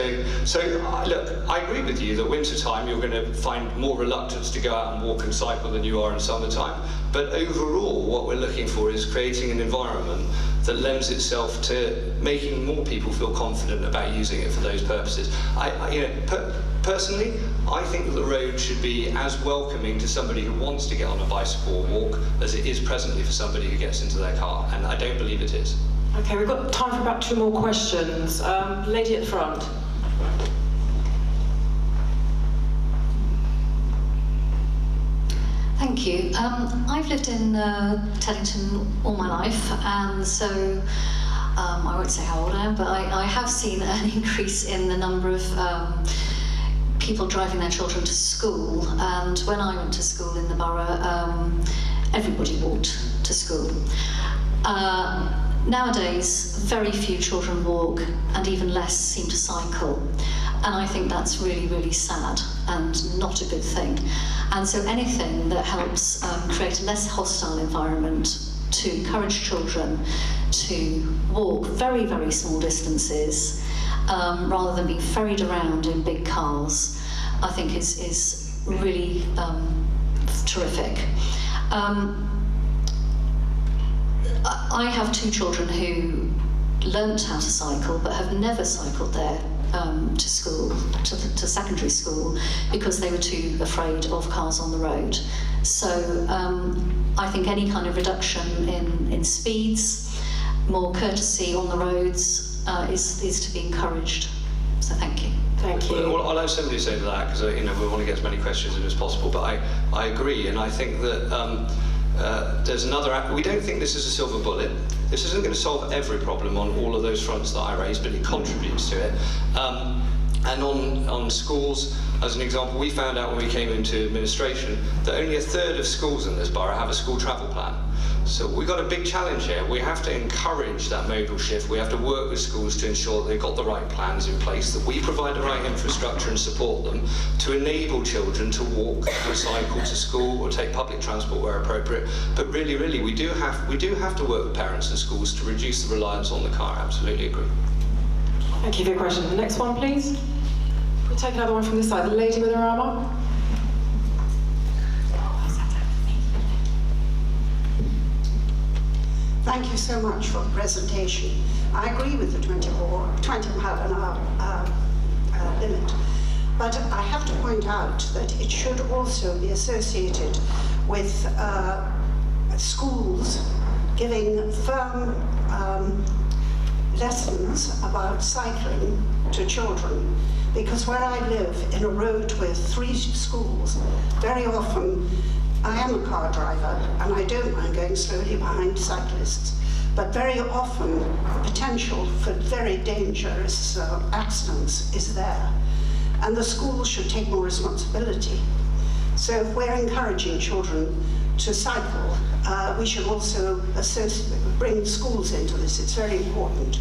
look, I agree with you that winter time you're going to find more reluctance to go out and walk and cycle than you are in summertime. But overall, what we're looking for is creating an environment that lends itself to making more people feel confident about using it for those purposes. Personally, I think that the road should be as welcoming to somebody who wants to get on a bicycle or walk as it is presently for somebody who gets into their car, and I don't believe it is. Okay, we've got time for about 2 more questions. Lady at the front. Thank you. I've lived in Teddington all my life, and so I won't say how old I am, but I have seen an increase in the number of people driving their children to school. And when I went to school in the borough, everybody walked to school. Nowadays, very few children walk, and even less seem to cycle. And I think that's really, really sad and not a good thing. And so anything that helps create a less hostile environment to encourage children to walk very, very small distances rather than being ferried around in big cars, I think is really terrific. I have 2 children who learnt how to cycle but have never cycled there to school, to secondary school, because they were too afraid of cars on the road. So I think any kind of reduction in speeds, more courtesy on the roads is to be encouraged. So thank you. Thank you. Well, I'll have somebody say to that, because we want to get as many questions in as possible, but I agree, and I think that there's another. We don't think this is a silver bullet. This isn't going to solve every problem on all of those fronts that I raised, but it contributes to it. And on schools, as an example, we found out when we came into administration that only 1/3 of schools in this borough have a school travel plan. So we've got a big challenge here. We have to encourage that modal shift. We have to work with schools to ensure that they've got the right plans in place, that we provide the right infrastructure and support them to enable children to walk or cycle to school or take public transport where appropriate. But really, we do have to work with parents and schools to reduce the reliance on the car. Absolutely agree. Thank you for your question. The next one, please. We'll take another one from this side. The lady with her arm up. Thank you so much for the presentation. I agree with the 20 mile an hour limit, but I have to point out that it should also be associated with schools giving firm lessons about cycling to children, because where I live in a road with 3 schools, very often I am a car driver and I don't mind going slowly behind cyclists, but very often the potential for very dangerous accidents is there, and the schools should take more responsibility. So if we're encouraging children to cycle, we should also bring schools into this. It's very important.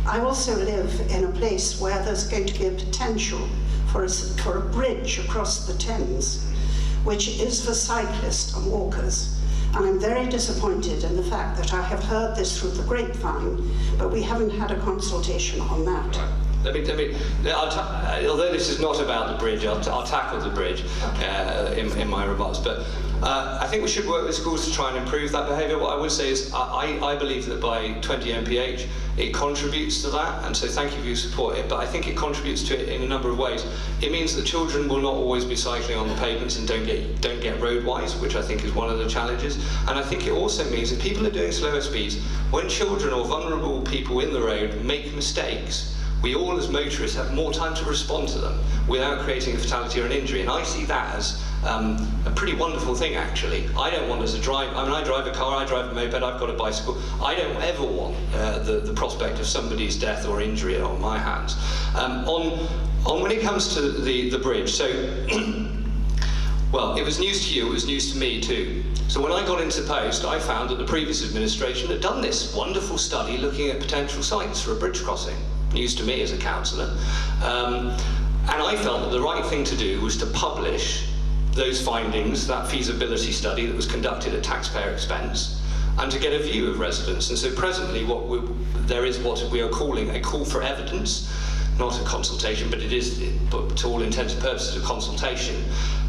I also live in a place where there's going to be a potential for a bridge across the Thames, which is for cyclists and walkers. And I'm very disappointed in the fact that I have heard this through the grapevine, but we haven't had a consultation on that. Although this is not about the bridge, I'll tackle the bridge in my remarks. But I think we should work with schools to try and improve that behaviour. What I would say is I believe that by 20 mph it contributes to that, and so thank you for your support. But I think it contributes to it in a number of ways. It means that children will not always be cycling on the pavements and don't get roadwise, which I think is one of the challenges. And I think it also means that people are doing slower speeds. When children or vulnerable people in the road make mistakes, we all as motorists have more time to respond to them without creating a fatality or an injury. And I see that a pretty wonderful thing, actually. I don't want as a driver, I mean, I drive a car, I drive a moped, I've got a bicycle. I don't ever want the prospect of somebody's death or injury on my hands. On when it comes to the bridge, so, well, it was news to you, it was news to me too. So when I got into post, I found that the previous administration had done this wonderful study looking at potential sites for a bridge crossing. News to me as a councillor. And I felt that the right thing to do was to publish those findings, that feasibility study that was conducted at taxpayer expense, and to get a view of residents. And so presently there is what we are calling a call for evidence, not a consultation, but it is, but to all intents and purposes, a consultation,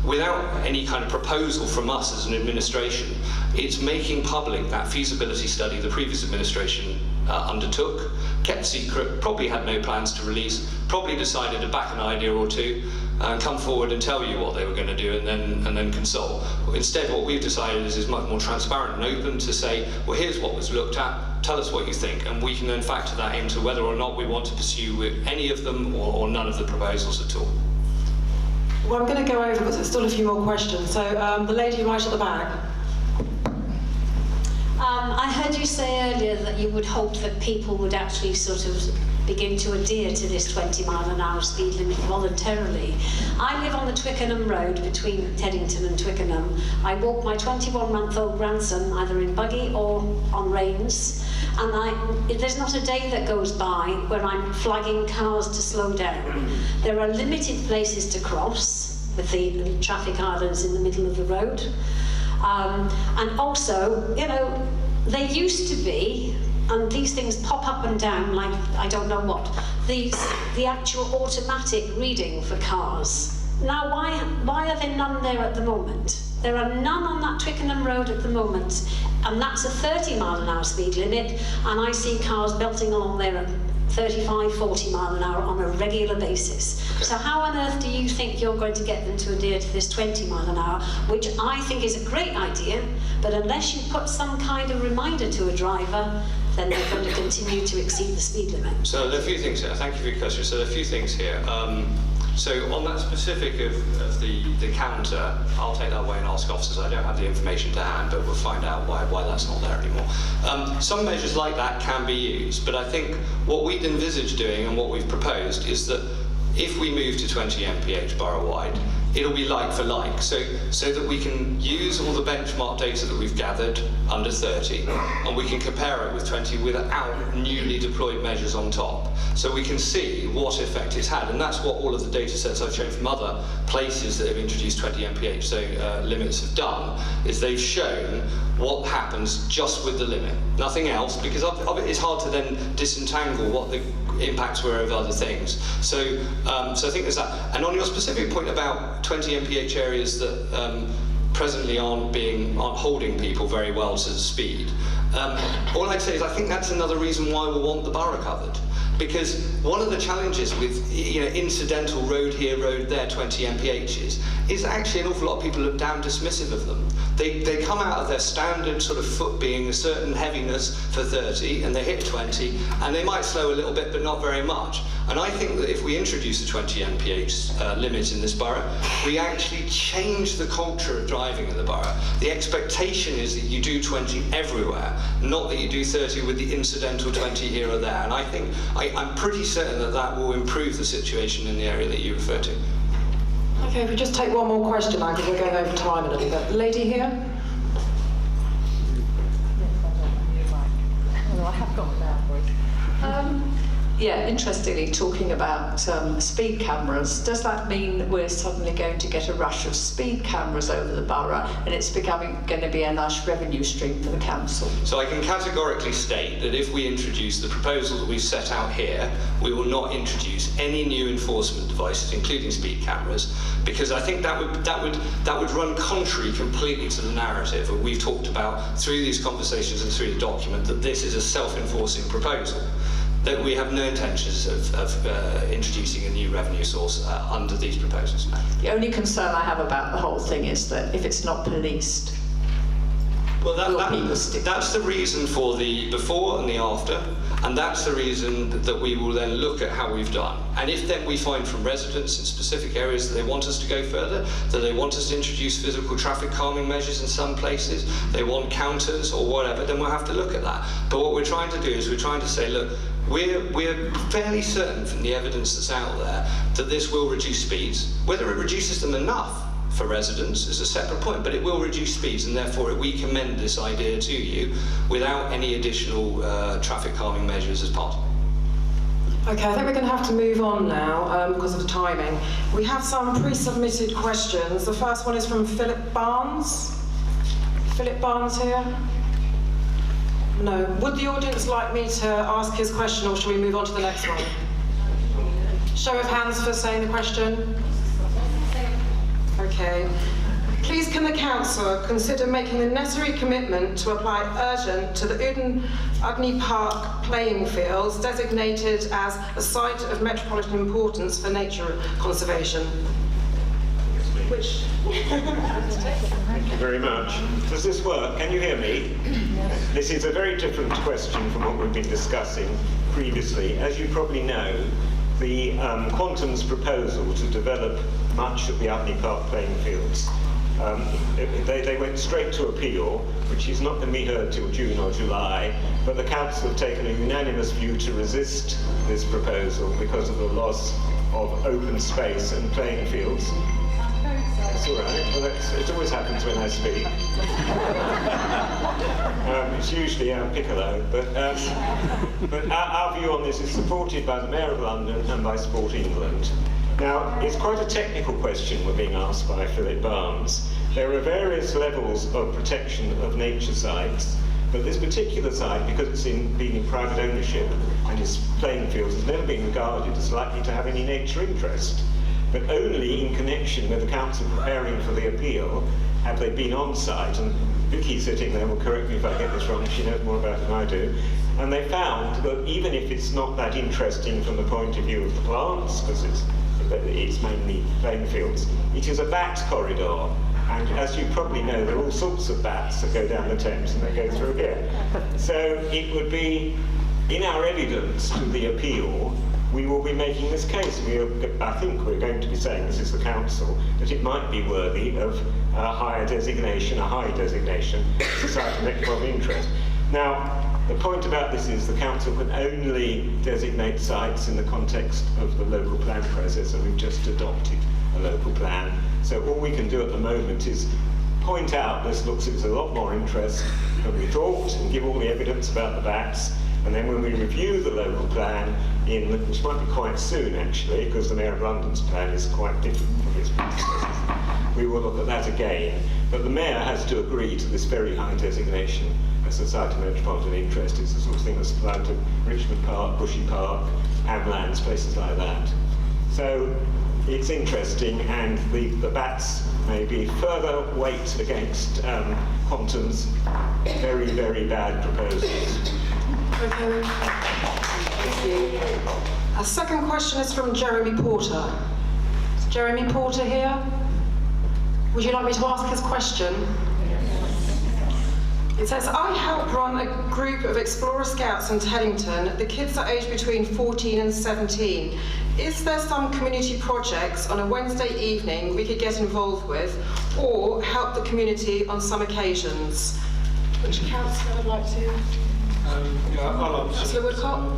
without any kind of proposal from us as an administration. It's making public that feasibility study the previous administration undertook, kept secret, probably had no plans to release, probably decided to back an idea or two, and come forward and tell you what they were going to do and then consult. Instead, what we've decided is much more transparent and open to say, well, here's what was looked at, tell us what you think, and we can then factor that into whether or not we want to pursue any of them or none of the proposals at all. Well, I'm going to go over because there's still a few more questions. So the lady right at the back. I heard you say earlier that you would hope that people would actually sort of begin to adhere to this 20-mile-an-hour speed limit voluntarily. I live on the Twickenham Road between Teddington and Twickenham. I walk my 21-month-old grandson either in buggy or on reins, and there's not a day that goes by where I'm flagging cars to slow down. There are limited places to cross with the traffic islands in the middle of the road. And also, you know, they used to be, and these things pop up and down like I don't know what, the actual automatic reading for cars. Now, why are there none there at the moment? There are none on that Twickenham Road at the moment, and that's a 30-mile-an-hour speed limit, and I see cars belting along there at 35, 40 mile an hour on a regular basis. So how on earth do you think you're going to get them to adhere to this 20 mile an hour, which I think is a great idea, but unless you put some kind of reminder to a driver, then they're going to continue to exceed the speed limit. So there are a few things here. Thank you for your question. So there are a few things here. So on that specific of the counter, I'll take that away and ask officers. I don't have the information to hand, but we'll find out why that's not there anymore. Some measures like that can be used, but I think what we'd envisage doing and what we've proposed is that if we move to 20 mph borough-wide, it'll be like for like, so that we can use all the benchmark data that we've gathered under 30, and we can compare it with 20 without newly deployed measures on top. So we can see what effect it's had, and that's what all of the data sets I've shown from other places that have introduced 20 mph limits have done, is they've shown what happens just with the limit. Nothing else, because it's hard to then disentangle what the impacts were of other things. So I think there's that. And on your specific point about 20 mph areas that presently aren't holding people very well to the speed, all I'd say is I think that's another reason why we want the borough covered. Because one of the challenges with incidental road here, road there, 20 mphs, is actually an awful lot of people look down dismissive of them. They come out of their standard sort of foot being a certain heaviness for 30, and they hit 20, and they might slow a little bit, but not very much. And I think that if we introduce a 20 mph limit in this borough, we actually change the culture of driving in the borough. The expectation is that you do 20 everywhere, not that you do 30 with the incidental 20 here or there. And I think, I'm pretty certain that that will improve the situation in the area that you refer to. Okay, if we just take one more question now, because we're going over time a little bit. The lady here? I have got that voice. Yeah, interestingly, talking about speed cameras, does that mean that we're suddenly going to get a rush of speed cameras over the borough and it's going to be a nice revenue stream for the council? So I can categorically state that if we introduce the proposal that we've set out here, we will not introduce any new enforcement devices, including speed cameras, because I think that would run contrary completely to the narrative that we've talked about through these conversations and through the document, that this is a self-enforcing proposal. That we have no intentions of introducing a new revenue source under these proposals. The only concern I have about the whole thing is that if it's not policed, Well, people stick? that's the reason for the before and the after, and that's the reason that we will then look at how we've done. And if then we find from residents in specific areas that they want us to go further, that they want us to introduce physical traffic calming measures in some places, they want counters or whatever, then we'll have to look at that. But what we're trying to do is we're trying to say, look, we're fairly certain from the evidence that's out there that this will reduce speeds. Whether it reduces them enough for residents is a separate point, but it will reduce speeds, and therefore we commend this idea to you without any additional traffic calming measures as part of it. Okay, I think we're going to have to move on now because of the timing. We have some pre-submitted questions. The first one is from Philip Barnes. Philip Barnes here? No. Would the audience like me to ask his question, or shall we move on to the next one? Show of hands for saying the question. Okay. Please can the council consider making the necessary commitment to apply urgent to the Udny Park playing fields designated as a site of metropolitan importance for nature conservation? Which? Thank you very much. Does this work? Can you hear me? Yes. This is a very different question from what we've been discussing previously. As you probably know, the Quantum's proposal to develop much of the Udny Park playing fields, they went straight to appeal, which is not going to be heard till June or July, but the council have taken a unanimous view to resist this proposal because of the loss of open space and playing fields. That's all right. Well, it always happens when I speak. It's usually Piccolo, but our view on this is supported by the Mayor of London and by Sport England. Now, it's quite a technical question we're being asked by Philip Barnes. There are various levels of protection of nature sites, but this particular site, because it's been in private ownership and its playing fields, has never been regarded as likely to have any nature interest. But only in connection with the council preparing for the appeal have they been on site, and Vicky sitting there will correct me if I get this wrong, she knows more about it than I do, and they found that even if it's not that interesting from the point of view of the plants, because it's mainly playing fields, it is a bat corridor, and as you probably know, there are all sorts of bats that go down the Thames and they go through here. So it would be, in our evidence to the appeal, we will be making this case. I think we're going to be saying, this is the council, that it might be worthy of a higher designation, a high designation, society of metropolitan interest. Now, the point about this is the council can only designate sites in the context of the local plan process, and we've just adopted a local plan. So all we can do at the moment is point out this looks as a lot more interest than we thought, and give all the evidence about the bats. And then when we review the local plan, which might be quite soon actually, because the Mayor of London's plan is quite different from his predecessors, we will look at that again. But the Mayor has to agree to this very high designation as a site of metropolitan interest. It's the sort of thing that's applied to Richmond Park, Bushy Park, Amlands, places like that. So it's interesting, and the bats may be further weight against Quantum's very, very bad proposals. Okay. Thank you. Our second question is from Jeremy Porter. Is Jeremy Porter here? Would you like me to ask his question? It says, I help run a group of Explorer Scouts in Teddington. The kids are aged between 14 and 17. Is there some community projects on a Wednesday evening we could get involved with, or help the community on some occasions? Which councillor would like to? I'll answer. Councillor Woodcock?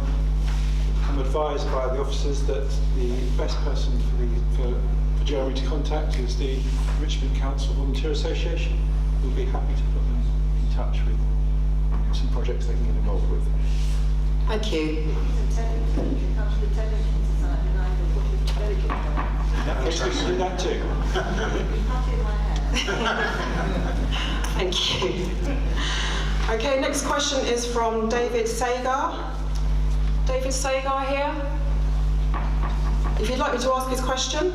I'm advised by the officers that the best person for Jeremy to contact is the Richmond Council Volunteer Association. We'll be happy to put them in touch with some projects they can get involved with. Thank you. In that case, we can do that too. Thank you. Okay, next question is from David Sagar. David Sagar here. If you'd like me to ask his question.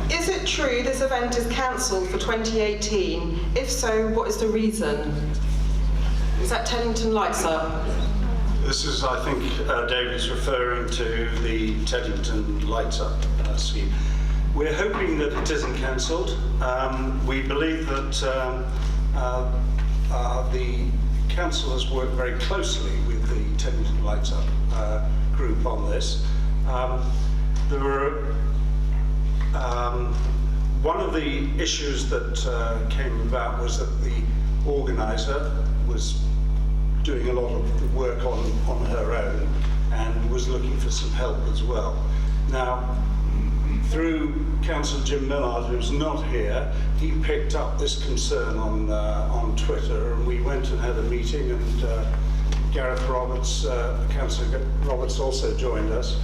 Is it true this event is cancelled for 2018? If so, what is the reason? Is that Teddington Lights Up? This is, I think, David's referring to the Teddington Lights Up scheme. We're hoping that it isn't cancelled. We believe that the councillors worked very closely with the Teddington Lights Up group on this. There were one of the issues that came about was that the organiser was doing a lot of the work on her own and was looking for some help as well. Now, through Councillor Jim Millard, who's not here, he picked up this concern on Twitter, and we went and had a meeting, and Gareth Roberts, Councillor Roberts also joined us.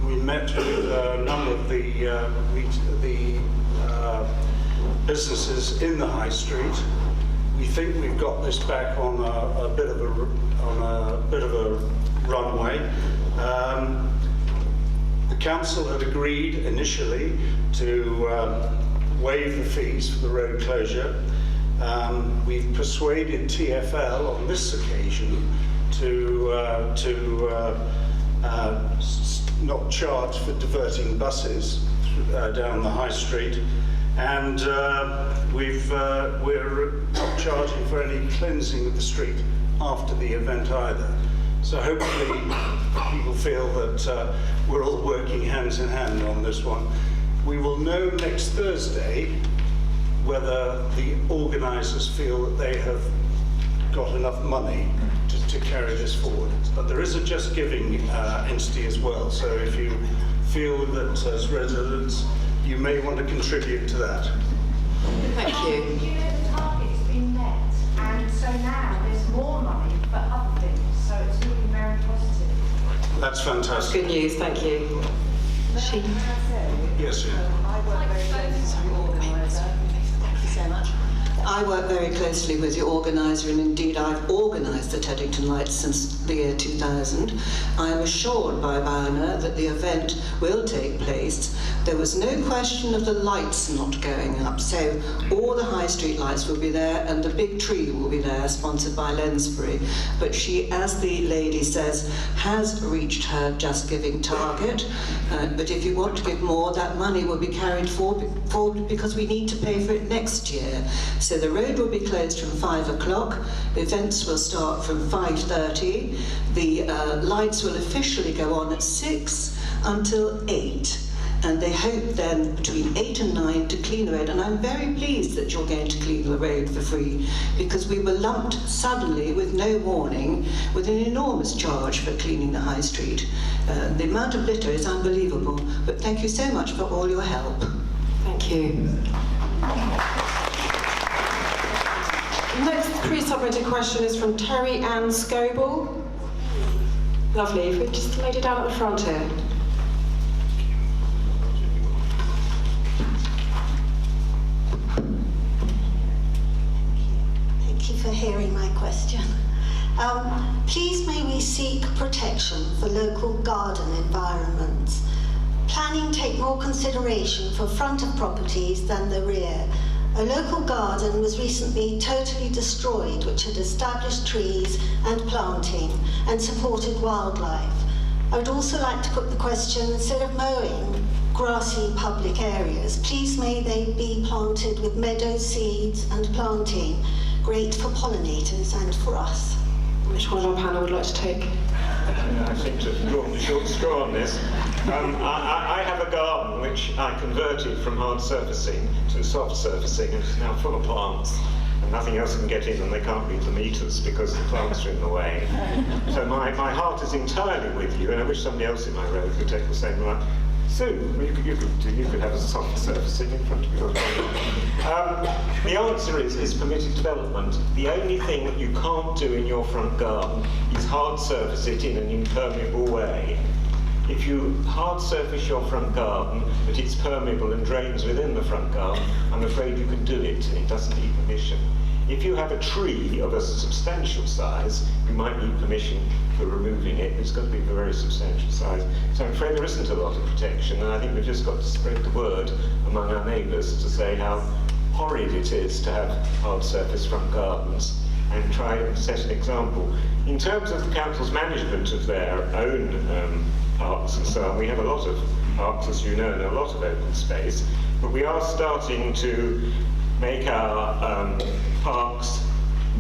We met with a number of the businesses in the High Street. We think we've got this back on a bit of a runway. The council had agreed initially to waive the fees for the road closure. We've persuaded TfL on this occasion to not charge for diverting buses down the High Street, and we're not charging for any cleansing of the street after the event either. So hopefully people feel that we're all working hands in hand on this one. We will know next Thursday whether the organisers feel that they have got enough money to carry this forward. But there is a Just Giving entity as well, so if you feel that as residents you may want to contribute to that. Thank you. Do you know the target's been met, and so now there's more money for other things, so it's looking very positive. That's fantastic. Good news, thank you. Yes, yeah. I work very closely with the organiser, and indeed I've organised the Teddington Lights since the year 2000. I am assured by Bowner that the event will take place. There was no question of the lights not going up, so all the high street lights will be there, and the big tree will be there, sponsored by Lensbury. But she, as the lady says, has reached her Just Giving target. But if you want to give more, that money will be carried forward because we need to pay for it next year. So the road will be closed from 5 o'clock, events will start from 5:30, the lights will officially go on at 6 until 8, and they hope then between 8 and 9 to clean the road. And I'm very pleased that you're going to clean the road for free, because we were lumped suddenly with no warning with an enormous charge for cleaning the High Street. The amount of litter is unbelievable, but thank you so much for all your help. Thank you. Next pre-submitted question is from Terry Ann Scoble. Lovely, if we just laid it down at the front here. Thank you for hearing my question. Please may we seek protection for local garden environments. Planning take more consideration for front of properties than the rear. A local garden was recently totally destroyed, which had established trees and planting and supported wildlife. I would also like to put the question, instead of mowing grassy public areas, please may they be planted with meadow seeds and planting, great for pollinators and for us. Which one of our panel would like to take? I seem to have drawn the short straw on this. I have a garden which I converted from hard surfacing to soft surfacing, and it's now full of plants. And nothing else can get in, and they can't read the meters because the plants are in the way. So my heart is entirely with you, and I wish somebody else in my road could take the same line. Sue, you could have a soft surfacing in front of yours. The answer is permitted development. The only thing that you can't do in your front garden is hard surface it in an impermeable way. If you hard surface your front garden, but it's permeable and drains within the front garden, I'm afraid you can do it, and it doesn't need permission. If you have a tree of a substantial size, you might need permission for removing it. It's got to be of a very substantial size. So I'm afraid there isn't a lot of protection, and I think we've just got to spread the word among our neighbours to say how horrid it is to have hard surface front gardens, and try and set an example. In terms of the council's management of their own parks and so on, we have a lot of parks, as you know, and a lot of open space, but we are starting to make our parks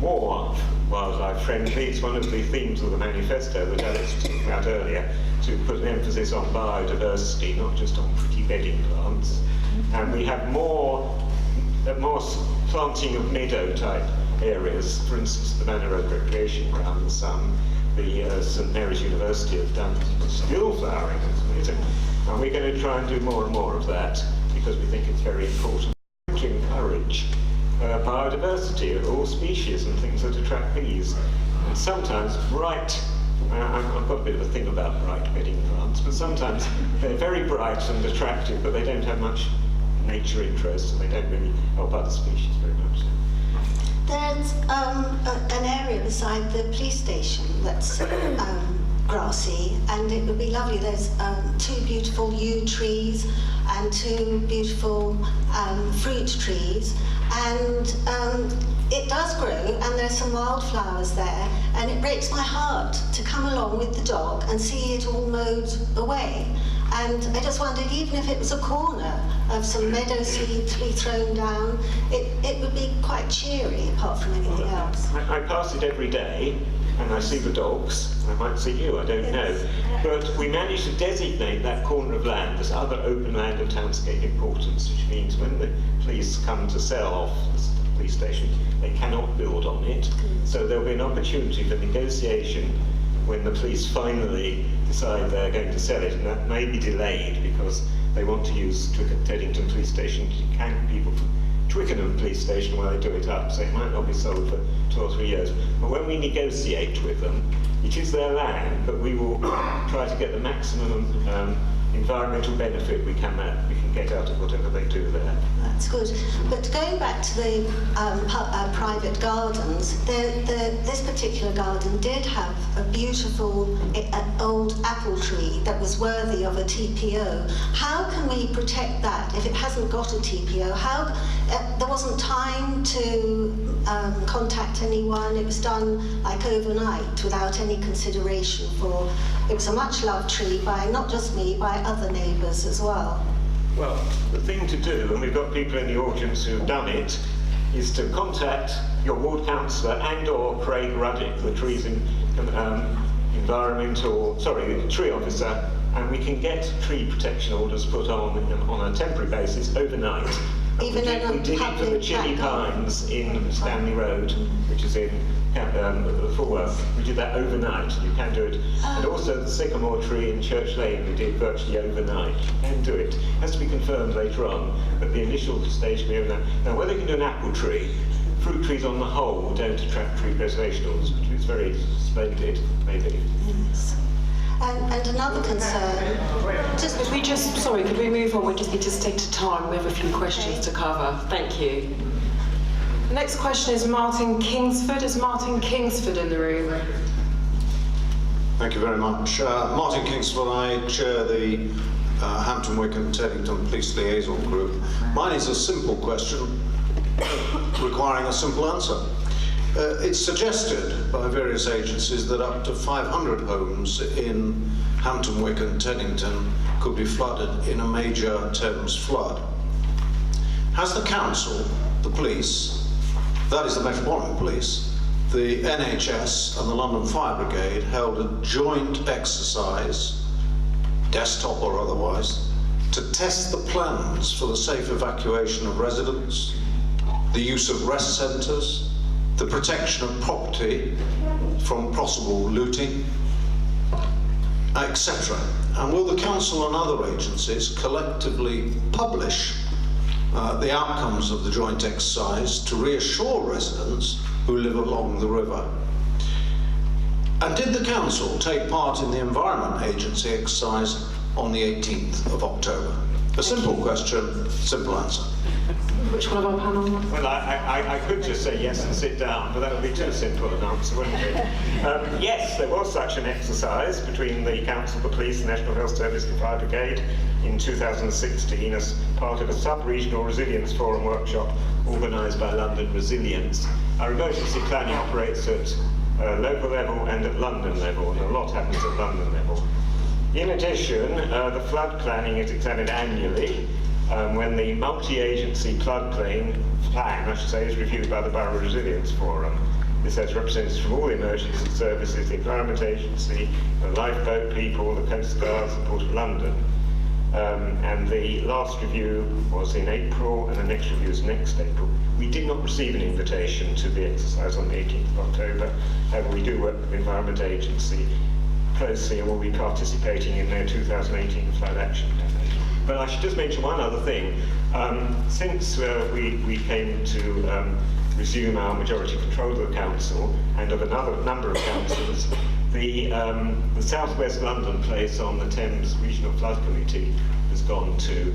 more wildlife friendly. It's one of the themes of the manifesto that Alex was talking about earlier, to put an emphasis on biodiversity, not just on pretty bedding plants. And we have more planting of meadow type areas. For instance, the Manor Road Recreation Grounds, the St Mary's University have done still flowering, and we're going to try and do more and more of that because we think it's very important to encourage biodiversity of all species and things that attract bees. And sometimes bright, I've got a bit of a thing about bright bedding plants, but sometimes they're very bright and attractive, but they don't have much nature interest and they don't really help other species very much. There's an area beside the police station that's grassy, and it would be lovely. There's 2 beautiful yew trees and 2 beautiful fruit trees, and it does grow, and there's some wildflowers there, and it breaks my heart to come along with the dog and see it all mowed away. And I just wondered, even if it was a corner of some meadow seed to be thrown down, it would be quite cheery, apart from anything else. I pass it every day, and I see the dogs. I might see you, I don't know. But we managed to designate that corner of land as other open land of townscape importance, which means when the police come to sell off the police station, they cannot build on it. So there'll be an opportunity for negotiation when the police finally decide they're going to sell it, and that may be delayed because they want to use Teddington Police Station to count people from Twickenham Police Station while they do it up, so it might not be sold for 2 or 3 years. But when we negotiate with them, it is their land, but we will try to get the maximum environmental benefit we can get out of whatever they do there. That's good. But going back to the private gardens, this particular garden did have a beautiful old apple tree that was worthy of a TPO. How can we protect that if it hasn't got a TPO? There wasn't time to contact anyone. It was done like overnight without any consideration for. It was a much loved tree by not just me, by other neighbours as well. Well, the thing to do, and we've got people in the audience who've done it, is to contact your ward councillor and/or Craig Ruddick, the trees in tree officer, and we can get tree protection orders put on a temporary basis overnight. Even we did it for the Chilly Pines in Stanley Road, which is in Fulworth. We did that overnight. You can do it. And also the sycamore tree in Church Lane, we did virtually overnight. You can do it. It has to be confirmed later on, but the initial stage can be overnight. Now, whether you can do an apple tree, fruit trees on the whole don't attract tree preservation orders, which is very splendid, maybe. Yes. And another concern, could we move on? We just need to stick to time. We have a few questions to cover. Thank you. The next question is Martin Kingsford. Is Martin Kingsford in the room? Thank you very much. Martin Kingsford, I chair the Hampton Wick and Teddington Police Liaison Group. Mine is a simple question requiring a simple answer. It's suggested by various agencies that up to 500 homes in Hampton Wick and Teddington could be flooded in a major Thames flood. Has the council, the police, that is the Metropolitan Police, the NHS and the London Fire Brigade held a joint exercise, desktop or otherwise, to test the plans for the safe evacuation of residents, the use of rest centres, the protection of property from possible looting, etc. And will the council and other agencies collectively publish the outcomes of the joint exercise to reassure residents who live along the river? And did the council take part in the Environment Agency exercise on the 18th of October? A simple question, simple answer. Which one of our panel? Well, I could just say yes and sit down, but that would be too simple an answer, wouldn't it? Yes, there was such an exercise between the Council, the Police, the National Health Service and Fire Brigade in 2016 as part of a sub-regional resilience forum workshop organised by London Resilience. Our emergency planning operates at local level and at London level, and a lot happens at London level. In addition, the flood planning is examined annually when the multi-agency flood plan, I should say, is reviewed by the Borough Resilience Forum. This has representatives from all the emergency services, the Environment Agency, the lifeboat people, the Coast Guards, the Port of London. And the last review was in April, and the next review is next April. We did not receive an invitation to the exercise on the 18th of October. However, we do work with the Environment Agency closely and will be participating in their 2018 flood action campaign. But I should just mention one other thing. Since we came to resume our majority control of the council and of another number of councils, the South West London place on the Thames Regional Flood Committee has gone to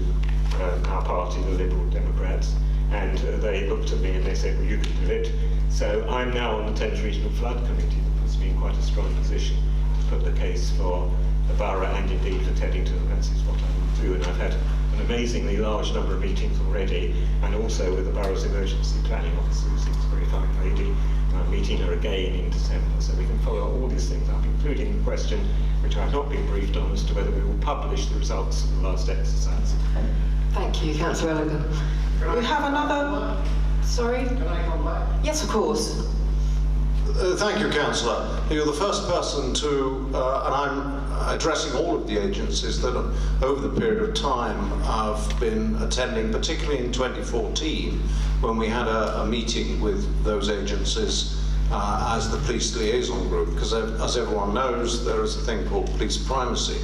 our party, the Liberal Democrats, and they looked at me and they said, well, you can do it. So I'm now on the Thames Regional Flood Committee. That puts me in quite a strong position to put the case for the borough and indeed for Teddington, and that is what I will do. And I've had an amazingly large number of meetings already, and also with the borough's emergency planning officer, who seems a very fine lady. I'm meeting her again in December, so we can follow all these things up, including the question, which I've not been briefed on, as to whether we will publish the results of the last exercise. Thank you, Councillor Elligan. We have another... Sorry? Can I come back? Yes, of course. Thank you, Councillor. You're the first person to, and I'm addressing all of the agencies that over the period of time I've been attending, particularly in 2014, when we had a meeting with those agencies as the police liaison group, because as everyone knows, there is a thing called police primacy.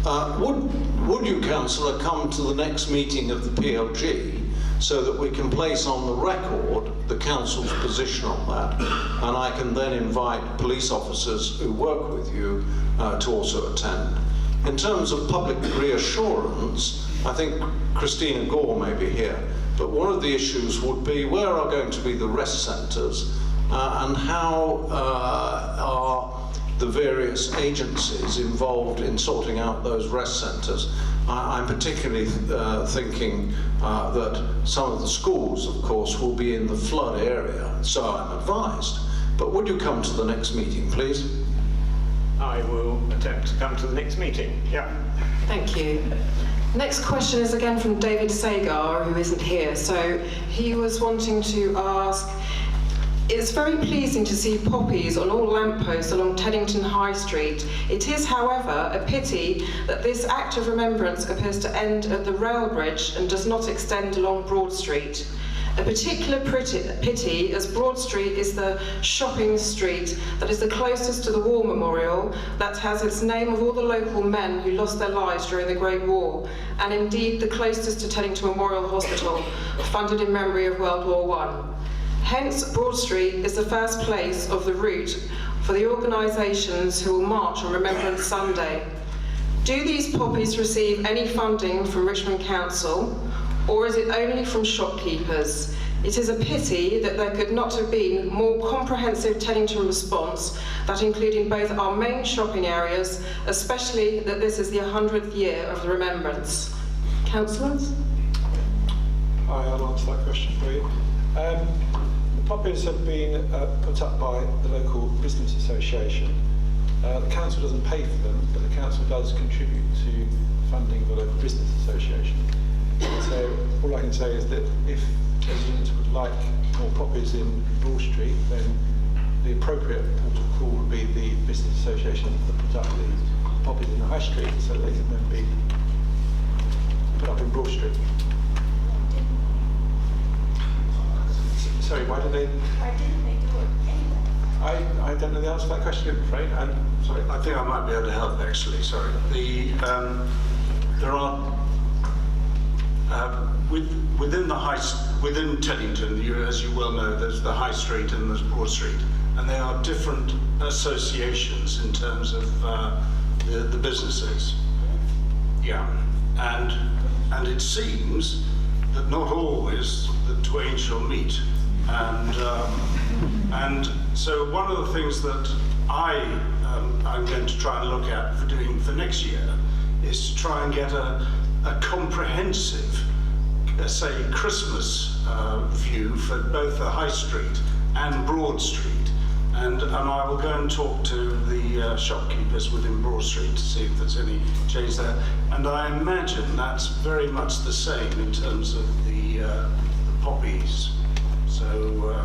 Would you, Councillor, come to the next meeting of the PLG so that we can place on the record the council's position on that, and I can then invite police officers who work with you to also attend. In terms of public reassurance, I think Christina Gore may be here, but one of the issues would be where are going to be the rest centres and how are the various agencies involved in sorting out those rest centres. I'm particularly thinking that some of the schools, of course, will be in the flood area, so I'm advised. But would you come to the next meeting, please? I will attempt to come to the next meeting. Yeah. Thank you. Next question is again from David Sagar, who isn't here. So he was wanting to ask, it's very pleasing to see poppies on all lampposts along Teddington High Street. It is, however, a pity that this act of remembrance appears to end at the rail bridge and does not extend along Broad Street. A particular pity, as Broad Street is the shopping street that is the closest to the War Memorial, that has its name of all the local men who lost their lives during the Great War, and indeed the closest to Teddington Memorial Hospital, funded in memory of World War I. Hence, Broad Street is the first place of the route for the organisations who will march on Remembrance Sunday. Do these poppies receive any funding from Richmond Council, or is it only from shopkeepers? It is a pity that there could not have been more comprehensive Teddington response that including both our main shopping areas, especially that this is the 100th year of the remembrance. Councillors? Hi, I'll answer that question for you. The poppies have been put up by the local business association. The council doesn't pay for them, but the council does contribute to funding of the local business association. So all I can say is that if residents would like more poppies in Broad Street, then the appropriate port of call would be the business association that put up the poppies in the High Street, so they can then be put up in Broad Street. Sorry, why didn't they do it anyway? I don't know the answer to that question, I'm afraid. Sorry. I think I might be able to help, actually. Sorry. There are within Teddington, as you well know, there's the High Street and there's Broad Street, and they are different associations in terms of the businesses. Yeah, and it seems that not always the twain shall meet. And so one of the things that I'm going to try and look at for next year is to try and get a comprehensive, say, Christmas view for both the High Street and Broad Street. And I will go and talk to the shopkeepers within Broad Street to see if there's any change there. And I imagine that's very much the same in terms of the poppies. So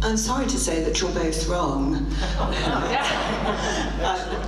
I'm sorry to say that you're both wrong.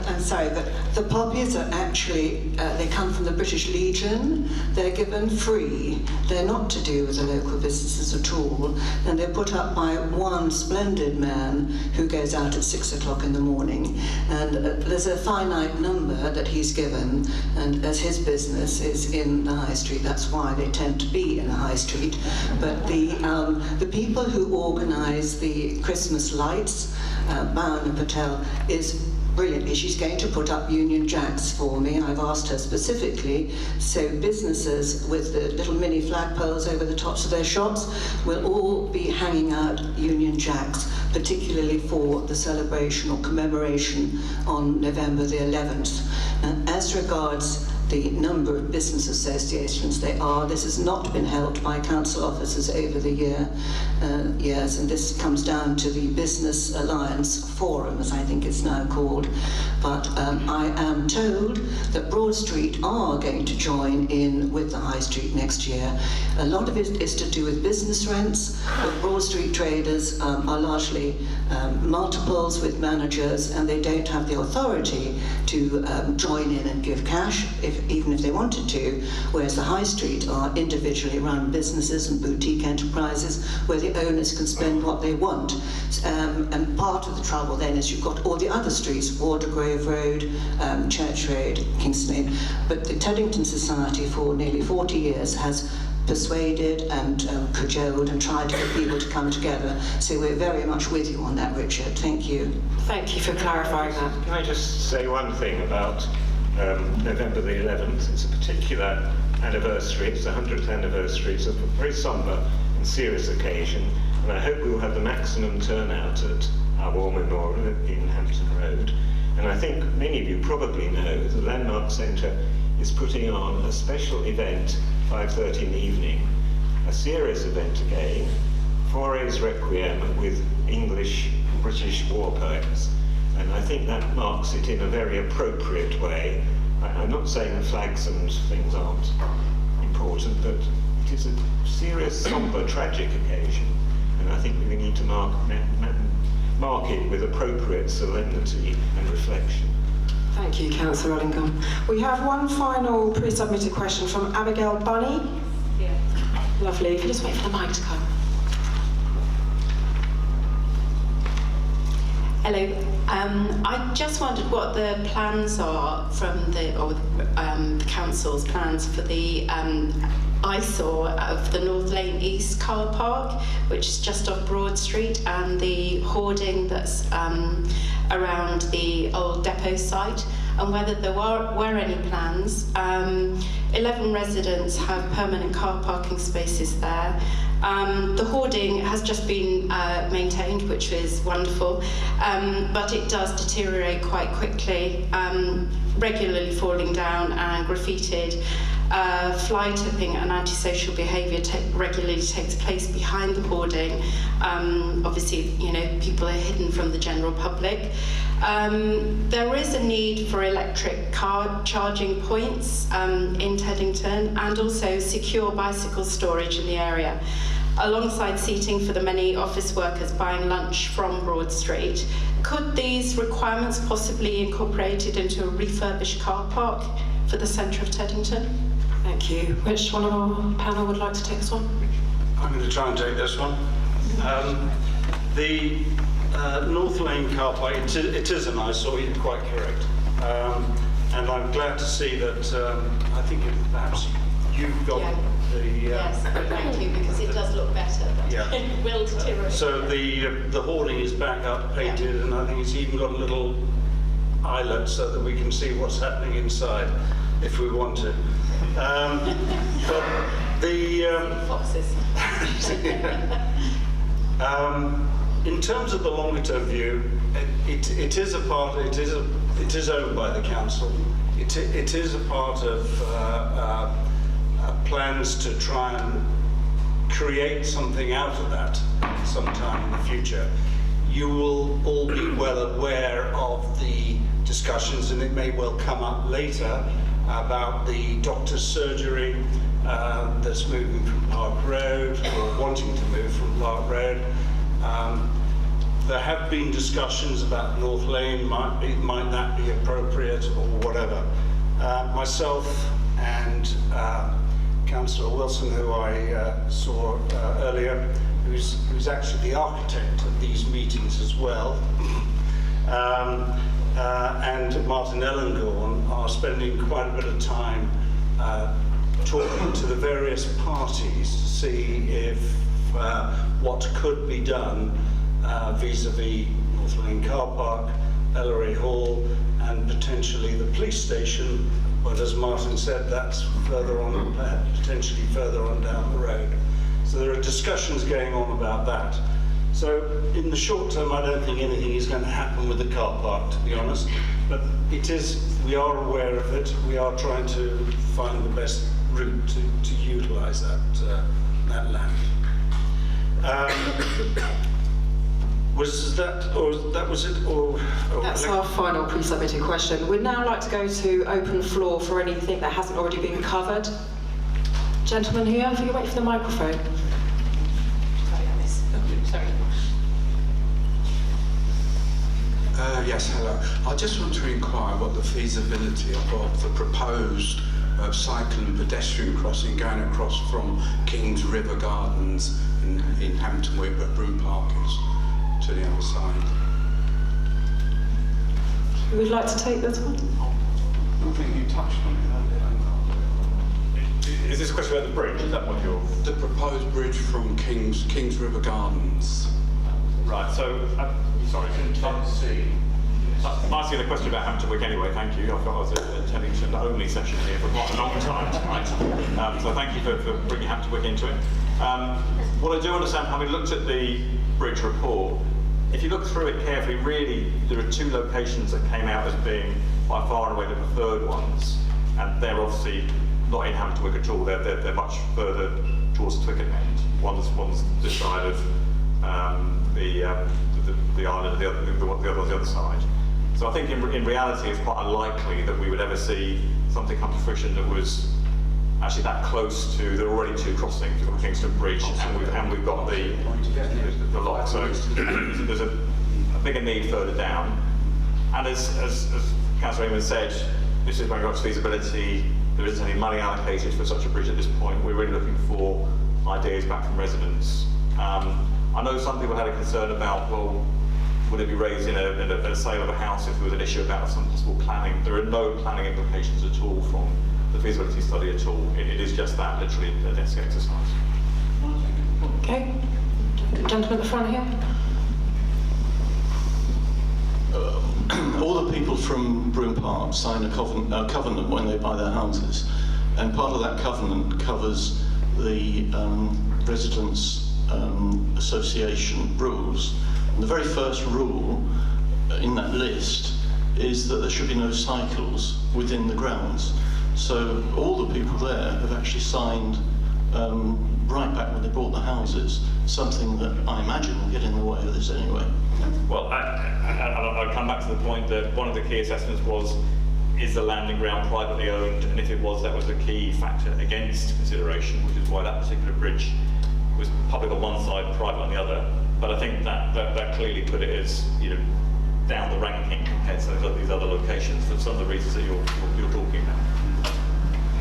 I'm sorry, but the poppies are actually, they come from the British Legion. They're given free. They're not to do with the local businesses at all. And they're put up by one splendid man who goes out at 6 o'clock in the morning. And there's a finite number that he's given. And as his business is in the high street, that's why they tend to be in the high street. But the people who organise the Christmas lights, Bhavna Patel, is brilliantly. She's going to put up Union Jacks for me. I've asked her specifically, so businesses with the little mini flagpoles over the tops of their shops will all be hanging out Union Jacks, particularly for the celebration or commemoration on November the 11th. As regards the number of business associations this has not been helped by council officers over the years, and this comes down to the Business Alliance Forum, as I think it's now called. But I am told that Broad Street are going to join in with the High Street next year. A lot of it is to do with business rents, but Broad Street traders are largely multiples with managers, and they don't have the authority to join in and give cash, even if they wanted to, whereas the High Street are individually run businesses and boutique enterprises where the owners can spend what they want. And part of the trouble then is you've got all the other streets, Wardergrove Road, Church Road, Kingston Inn. But the Teddington Society for nearly 40 years has persuaded and cajoled and tried to get people to come together. So we're very much with you on that, Richard. Thank you. Thank you for clarifying that. Can I just say one thing about November the 11th? It's a particular anniversary. It's the 100th anniversary. It's a very sombre and serious occasion, and I hope we will have the maximum turnout at our war memorial in Hampton Road. And I think many of you probably know the Landmark Centre is putting on a special event, 5:30 in the evening, a serious event again, Fauré's Requiem with English and British war poems. And I think that marks it in a very appropriate way. I'm not saying that flags and things aren't important, but it is a serious, sombre, tragic occasion. And I think we need to mark it with appropriate solemnity and reflection. Thank you, Councillor Ellingham. We have one final pre-submitted question from Abigail Bunny. Yeah. Lovely. If you just wait for the mic to come. Hello. I just wondered what the plans are from the council's plans for the eyesore of the North Lane East car park, which is just off Broad Street, and the hoarding that's around the old depot site, and whether there were any plans. 11 residents have permanent car parking spaces there. The hoarding has just been maintained, which is wonderful, but it does deteriorate quite quickly, regularly falling down and graffitied. Fly tipping and antisocial behaviour regularly takes place behind the hoarding. Obviously, people are hidden from the general public. There is a need for electric car charging points in Teddington, and also secure bicycle storage in the area, alongside seating for the many office workers buying lunch from Broad Street. Could these requirements possibly be incorporated into a refurbished car park for the centre of Teddington? Thank you. Which one of our panel would like to take this one? I'm going to try and take this one. The North Lane car park, it is an eyesore, you're quite correct. And I'm glad to see that, I think perhaps you've got the... Yes, thank you, because it does look better, but it will deteriorate. So the hoarding is back up, painted, and I think it's even got a little eyelet so that we can see what's happening inside, if we want to. But the... Foxes. In terms of the longer term view, it is owned by the council. It is a part of plans to try and create something out of that sometime in the future. You will all be well aware of the discussions, and it may well come up later, about the doctor's surgery that's moving from Park Road or wanting to move from Park Road. There have been discussions about North Lane, might that be appropriate or whatever. Myself and Councillor Wilson, who I saw earlier, who's actually the architect of these meetings as well, and Martin Ellengorn are spending quite a bit of time talking to the various parties to see if what could be done vis-a-vis North Lane Car Park, Ellery Hall, and potentially the police station. But as Martin said, that's further on, potentially further on down the road. So there are discussions going on about that. So in the short term, I don't think anything is going to happen with the car park, to be honest. But it is, we are aware of it. We are trying to find the best route to utilise that land. Was that, or that was it, or That's our final pre-submitted question. We'd now like to go to open floor for anything that hasn't already been covered. Gentleman here, if you wait for the microphone. Yes, hello. I just want to inquire what the feasibility of the proposed cycle and pedestrian crossing going across from King's River Gardens in Hampton Wick, where Broom Park is, to the other side. Who would like to take this one? I think you touched on it. Is this a question about the bridge? Is that what you're... The proposed bridge from King's River Gardens. Right, so, sorry, I'm asking a question about Hampton Wick anyway, thank you. I felt I was at Teddington only session here for quite a long time tonight. So thank you for bringing Hampton Wick into it. What I do understand, having looked at the bridge report, if you look through it carefully, really there are two locations that came out as being by far and away the preferred ones, and they're obviously not in Hampton Wick at all. They're much further towards Twickenham end. One's this side of the island, and the other on the other side. So I think in reality it's quite unlikely that we would ever see something come to fruition that was actually that close to. There are already two crossings. We've got Kingston Bridge and we've got the lock. So there's a bigger need further down. And as Councillor Raymond said, this is when we've got feasibility. There isn't any money allocated for such a bridge at this point. We're really looking for ideas back from residents. I know some people had a concern about, well, would it be raised in a sale of a house if there was an issue about some possible planning? There are no planning implications at all from the feasibility study at all. It is just that, literally, a desk exercise. Okay. Gentleman at the front here. All the people from Broom Park sign a covenant when they buy their houses, and part of that covenant covers the residents' association rules. And the very first rule in that list is that there should be no cycles within the grounds. So all the people there have actually signed right back when they bought the houses, something that I imagine will get in the way of this anyway. Well, I'll come back to the point that one of the key assessments was, is the landing ground privately owned? And if it was, that was the key factor against consideration, which is why that particular bridge was public on one side, private on the other. But I think that clearly put it as, down the ranking compared to these other locations for some of the reasons that you're talking about.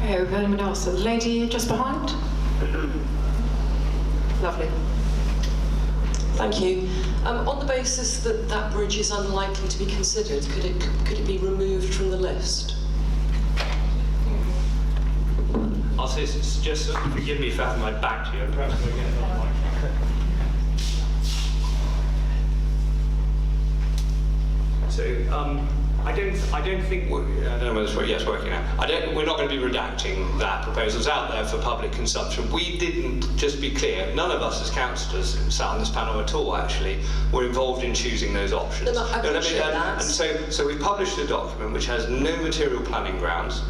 Okay, we've got anyone else? The lady just behind. Lovely. Thank you. On the basis that that bridge is unlikely to be considered, could it be removed from the list? I'll say, just forgive me for having my back to you. Perhaps we'll get it on mic. So, I don't think I don't know whether it's working now. We're not going to be redacting that proposal. It's out there for public consumption. We didn't, just be clear, none of us as councillors who sat on this panel at all actually were involved in choosing those options. I appreciate that. And so we published a document which has no material planning grounds.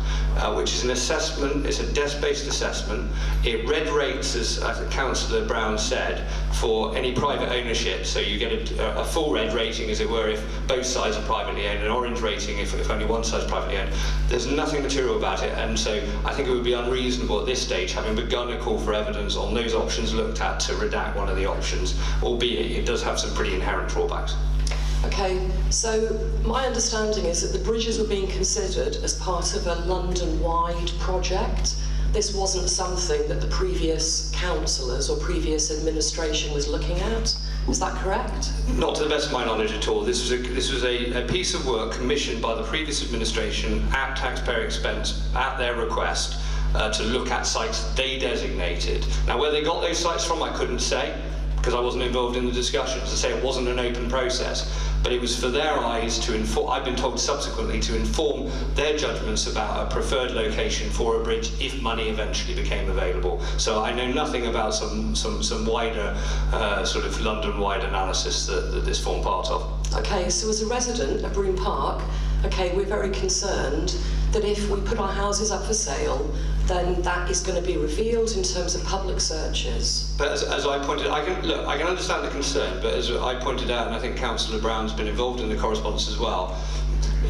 which is an assessment. It's a desk-based assessment. It red rates, as Councillor Brown said, for any private ownership. So you get a full red rating, as it were, if both sides are privately owned, an orange rating if only one side is privately owned. There's nothing material about it, and so I think it would be unreasonable at this stage, having begun a call for evidence on those options looked at, to redact one of the options, albeit it does have some pretty inherent drawbacks. Okay, so my understanding is that the bridges were being considered as part of a London-wide project. This wasn't something that the previous councillors or previous administration was looking at. Is that correct? Not to the best of my knowledge at all. This was a piece of work commissioned by the previous administration at taxpayer expense, at their request, to look at sites they designated. Now, where they got those sites from, I couldn't say, because I wasn't involved in the discussions. To say it wasn't an open process, but it was for their eyes to inform. I've been told subsequently to inform their judgments about a preferred location for a bridge if money eventually became available. So I know nothing about some wider sort of London-wide analysis that this formed part of. Okay, so as a resident of Broome Park, okay, we're very concerned that if we put our houses up for sale, then that is going to be revealed in terms of public searches. But as I pointed, I can understand the concern, but as I pointed out, and I think Councillor Brown's been involved in the correspondence as well,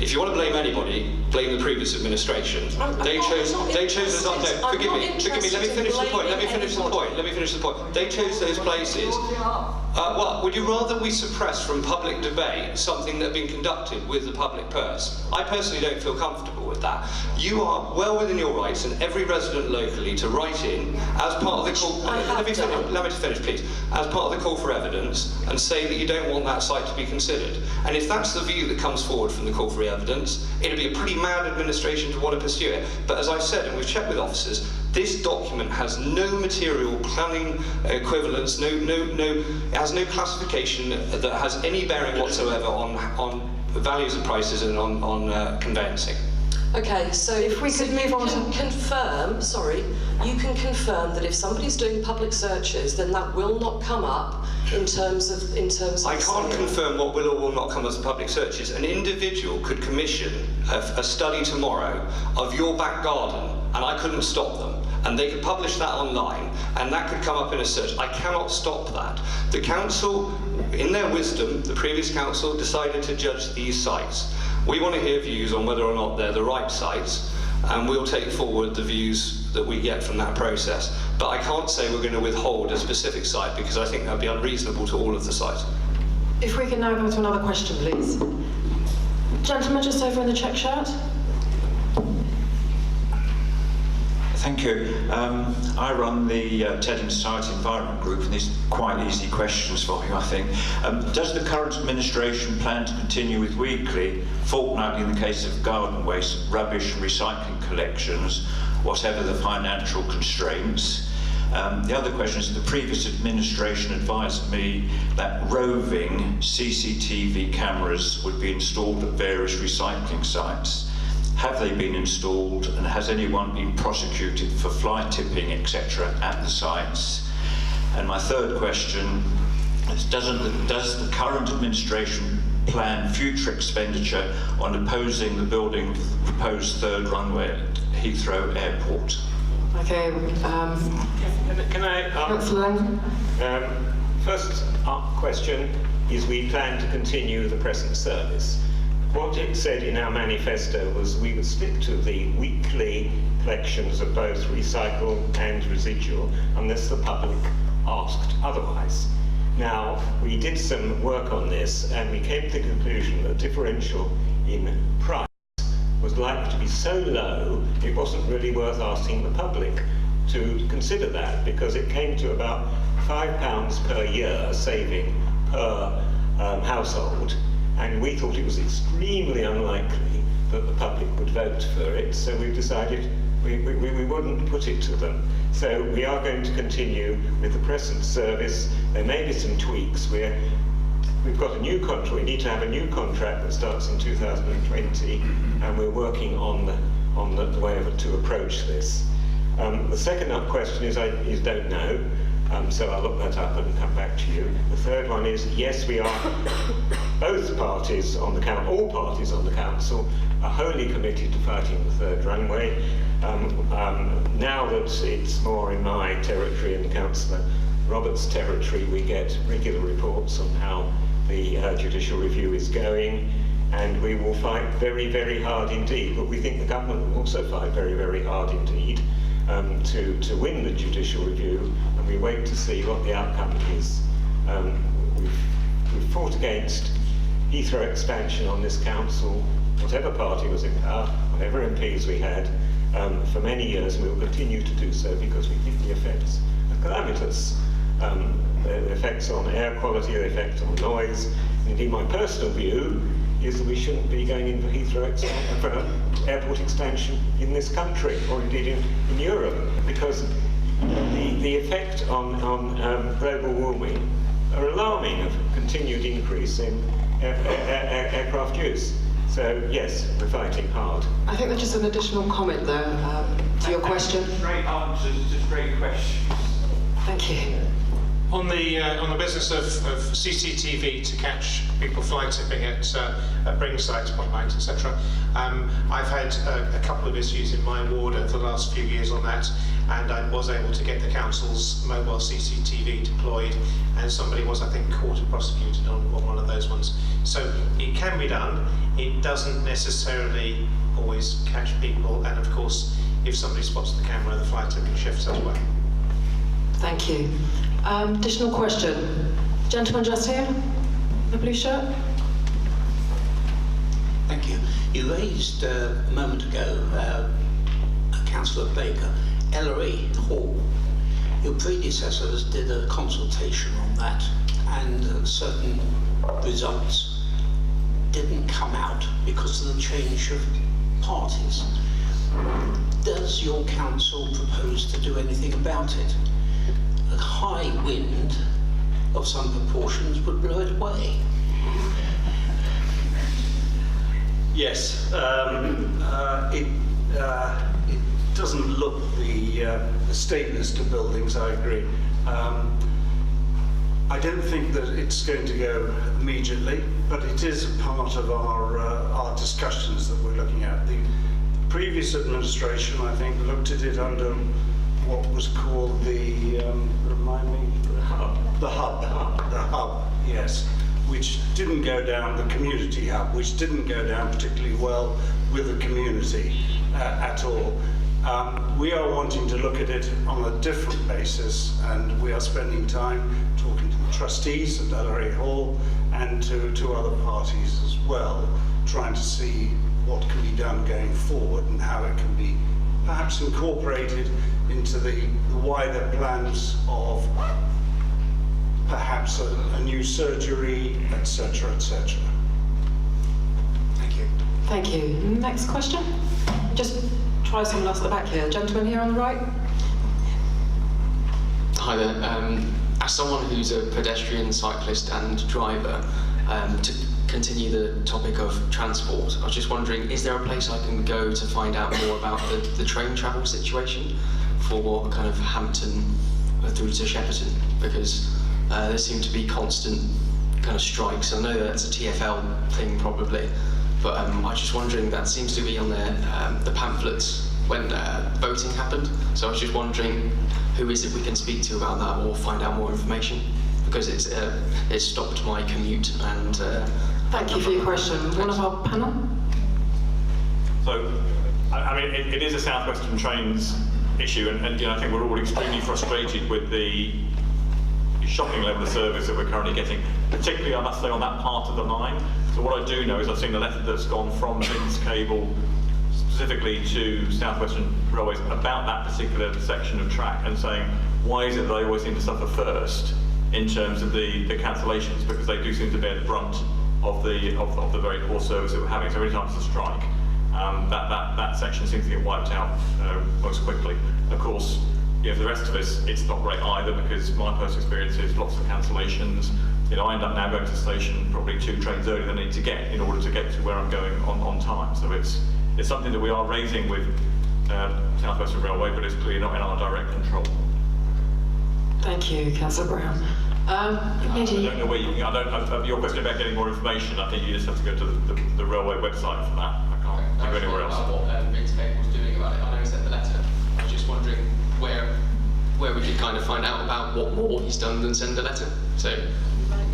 if you want to blame anybody, blame the previous administration. They chose those. No, forgive me. Let me finish the point. They chose those places. Well, would you rather we suppress from public debate something that had been conducted with the public purse? I personally don't feel comfortable with that. You are well within your rights, and every resident locally, to write in as part of the call. Let me finish, please. As part of the call for evidence, and say that you don't want that site to be considered. And if that's the view that comes forward from the call for evidence, it'll be a pretty mad administration to want to pursue it. But as I've said, and we've checked with officers, this document has no material planning equivalence, it has no classification that has any bearing whatsoever on values and prices and on conveyancing. Okay, so if we could move on to confirm, you can confirm that if somebody's doing public searches, then that will not come up in terms of I can't confirm what will or will not come as public searches. An individual could commission a study tomorrow of your back garden, and I couldn't stop them. And they could publish that online, and that could come up in a search. I cannot stop that. The council, in their wisdom, the previous council decided to judge these sites. We want to hear views on whether or not they're the right sites, and we'll take forward the views that we get from that process. But I can't say we're going to withhold a specific site, because I think that'd be unreasonable to all of the sites. If we can now go to another question, please. Gentleman just over in the check shirt. Thank you. I run the Teddington Site Environment Group, and these are quite easy questions for you, I think. Does the current administration plan to continue with weekly, fortnightly in the case of garden waste, rubbish and recycling collections, whatever the financial constraints? The other question is, the previous administration advised me that roving CCTV cameras would be installed at various recycling sites. Have they been installed, and has anyone been prosecuted for fly tipping, etc. at the sites? And my third question is, does the current administration plan future expenditure on opposing the building of the proposed third runway at Heathrow Airport? Okay. Can I? First question is, we plan to continue the present service. What it said in our manifesto was we would stick to the weekly collections of both recycle and residual unless the public asked otherwise. Now, we did some work on this, and we came to the conclusion that the differential in price was likely to be so low it wasn't really worth asking the public to consider that, because it came to about £5 per year saving per household. And we thought it was extremely unlikely that the public would vote for it, so we decided we wouldn't put it to them. So we are going to continue with the present service. There may be some tweaks. We've got a new contract. We need to have a new contract that starts in 2020, and we're working on the way to approach this. The second question is don't know. So I'll look that up and come back to you. The third one is, yes, we are both parties on the council, all parties on the council, are wholly committed to fighting the third runway. Now that it's more in my territory and Councillor Roberts' territory, we get regular reports on how the judicial review is going, and we will fight very, very hard indeed. But we think the government will also fight very, very hard indeed to win the judicial review, and we wait to see what the outcome is. We've fought against Heathrow expansion on this council, whatever party was in power, whatever MPs we had, for many years, and we will continue to do so because we think the effects are calamitous. The effects on air quality, the effects on noise. Indeed, my personal view is that we shouldn't be going in for Heathrow for airport expansion in this country, or indeed in Europe, because the effect on global warming are alarming of continued increase in aircraft use. So yes, we're fighting hard. I think there's just an additional comment there to your question. Great answers, just great questions. Thank you. On the business of CCTV to catch people fly tipping at bring sites, spotlights, etc. I've had a couple of issues in my ward over the last few years on that, and I was able to get the council's mobile CCTV deployed, and somebody was, I think, caught and prosecuted on one of those ones. So it can be done. It doesn't necessarily always catch people, and of course, if somebody spots the camera, the fly tipping shifts as well. Thank you. Additional question. Gentleman just here, the blue shirt. Thank you. You raised a moment ago, Councillor Baker, Ellery Hall. Your predecessors did a consultation on that, and certain results didn't come out because of the change of parties. Does your council propose to do anything about it? A high wind of some proportions would blow it away. Yes, it doesn't look the stateless to buildings, I agree. I don't think that it's going to go immediately, but it is a part of our discussions that we're looking at. The previous administration, I think, looked at it under what was called the, remind me? The hub, yes, which didn't go down, the community hub, which didn't go down particularly well with the community at all. We are wanting to look at it on a different basis, and we are spending time talking to the trustees at Ellery Hall and to other parties as well, trying to see what can be done going forward and how it can be perhaps incorporated into the wider plans of perhaps a new surgery, etc., etc. Thank you. Thank you. Next question. Just try someone else at the back here. Gentleman here on the right. Hi there. As someone who's a pedestrian, cyclist and driver, to continue the topic of transport, I was just wondering, is there a place I can go to find out more about the train travel situation for kind of Hampton through to Shepperton? Because there seem to be constant kind of strikes. I know that's a TfL thing probably, but I was just wondering, that seems to be on the pamphlets when voting happened. So I was just wondering, who is it we can speak to about that or find out more information? Because it's stopped my commute and... Thank you for your question. One of our panel? So, I mean, it is a South Western Trains issue, and you know, I think we're all extremely frustrated with the shocking level of service that we're currently getting, particularly, I must say, on that part of the line. So what I do know is I've seen the letter that's gone from Vince Cable specifically to South Western Railways about that particular section of track, and saying, why is it that they always seem to suffer first in terms of the cancellations, because they do seem to bear the brunt of the very poor service that we're having. So every time it's a strike, that section seems to get wiped out most quickly. Of course, you know, for the rest of us, it's not great either, because my personal experience is lots of cancellations. You know, I end up now going to the station probably 2 trains earlier than I need to get in order to get to where I'm going on time. So it's something that we are raising with South Western Railway, but it's clearly not in our direct control. Thank you, Councillor Brown. I don't know where you can. Your question about getting more information. I think you just have to go to the railway website for that. I can't think of anywhere else. What Vince Cable was doing about it. I know he sent the letter. I was just wondering where we could kind of find out about what more he's done than send a letter. So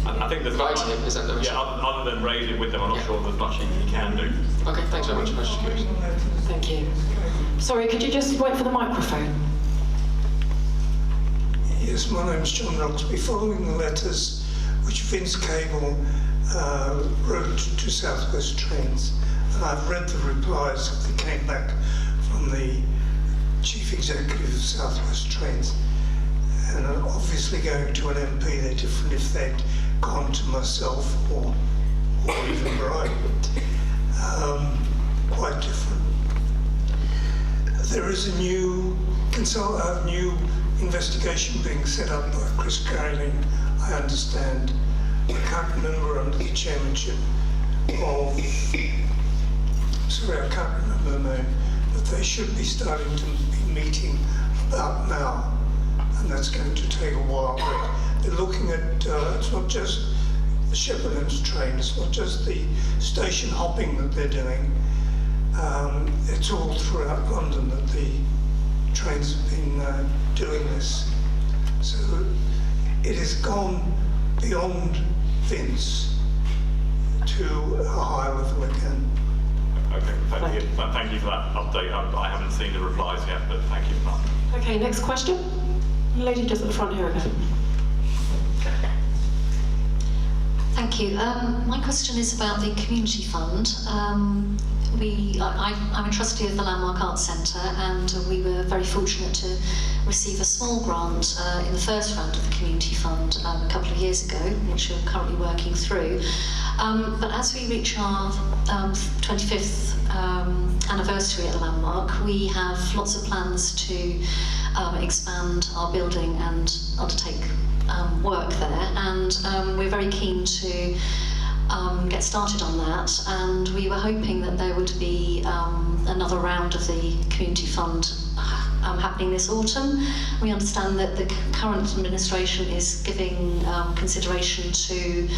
I think there's writing him, is that the yeah, other than raise it with them, I'm not sure there's much he can do. Okay, thanks very much. I was just curious. Thank you. Sorry, could you just wait for the microphone? Yes, my name's John Roxby. Following the letters which Vince Cable wrote to South West Trains, and I've read the replies that came back from the Chief Executive of South West Trains, and obviously going to an MP, they're different if they'd gone to myself or even Brian. Quite different. There is a new investigation being set up by Chris Grayling, I understand. I can't remember under the chairmanship of, sorry, I can't remember the name, but they should be starting to be meeting about now, and that's going to take a while. But they're looking at, it's not just the Shepherdham's train, it's not just the station hopping that they're doing, it's all throughout London that the trains have been doing this. So it has gone beyond Vince to a higher level again. Okay, thank you for that update. I haven't seen the replies yet, but thank you for that. Okay, next question. Lady just at the front here again. Thank you. My question is about the community fund. I'm a trustee of the Landmark Arts Centre, and we were very fortunate to receive a small grant in the first round of the community fund a couple of years ago, which we're currently working through. But as we reach our 25th anniversary at the Landmark, we have lots of plans to expand our building and undertake work there, and we're very keen to get started on that, and we were hoping that there would be another round of the community fund happening this autumn. We understand that the current administration is giving consideration to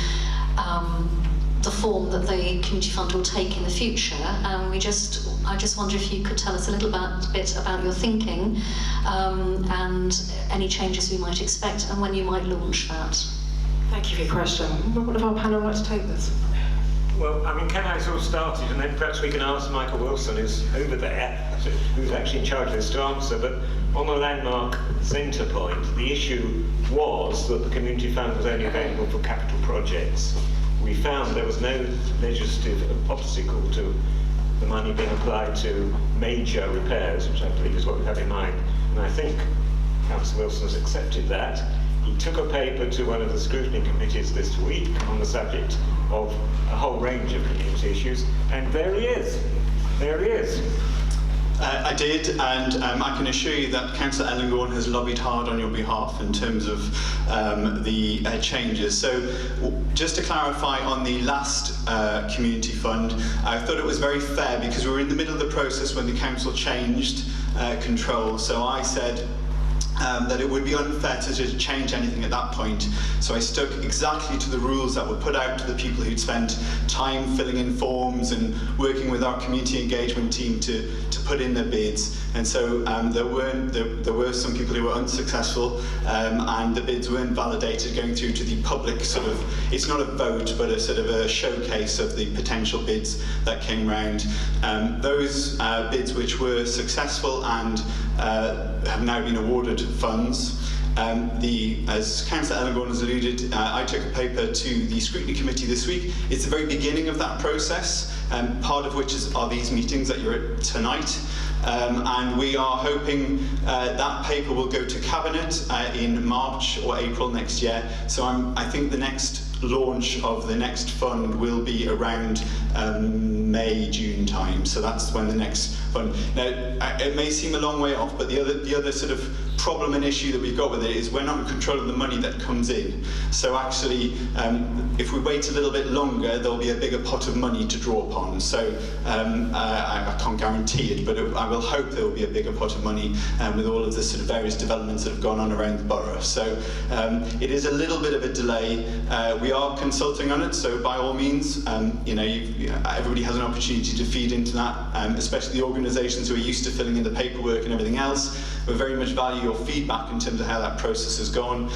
the form that the community fund will take in the future. I just wonder if you could tell us a little bit about your thinking and any changes we might expect and when you might launch that. Thank you for your question. Would one of our panel like to take this? Well, I mean, can I sort of start it, and then perhaps we can ask Michael Wilson, who's over there, who's actually in charge of this, to answer. But on the Landmark Centre point, the issue was that the community fund was only available for capital projects. We found there was no legislative obstacle to the money being applied to major repairs, which I believe is what we have in mind. And I think Councillor Wilson has accepted that. He took a paper to one of the scrutiny committees this week on the subject of a whole range of community issues, and there he is. There he is. I did, and I can assure you that Councillor Ellingbourne has lobbied hard on your behalf in terms of the changes. So, just to clarify on the last community fund, I thought it was very fair because we were in the middle of the process when the council changed control. So I said that it would be unfair to change anything at that point. So I stuck exactly to the rules that were put out to the people who'd spent time filling in forms and working with our community engagement team to put in their bids. And so there were some people who were unsuccessful, and the bids weren't validated going through to the public sort of, it's not a vote, but a sort of a showcase of the potential bids that came round. Those bids which were successful and have now been awarded funds. As Councillor Ellingbourne has alluded, I took a paper to the scrutiny committee this week. It's the very beginning of that process, part of which are these meetings that you're at tonight. And we are hoping that paper will go to Cabinet in March or April next year. So I think the next launch of the next fund will be around May, June time. So that's when the next fund. Now, it may seem a long way off, but the other sort of problem and issue that we've got with it is we're not in control of the money that comes in. So actually, if we wait a little bit longer, there'll be a bigger pot of money to draw upon. So I can't guarantee it, but I will hope there will be a bigger pot of money with all of the sort of various developments that have gone on around the borough. So it is a little bit of a delay. We are consulting on it, so by all means, everybody has an opportunity to feed into that, especially the organisations who are used to filling in the paperwork and everything else. We very much value your feedback in terms of how that process has gone,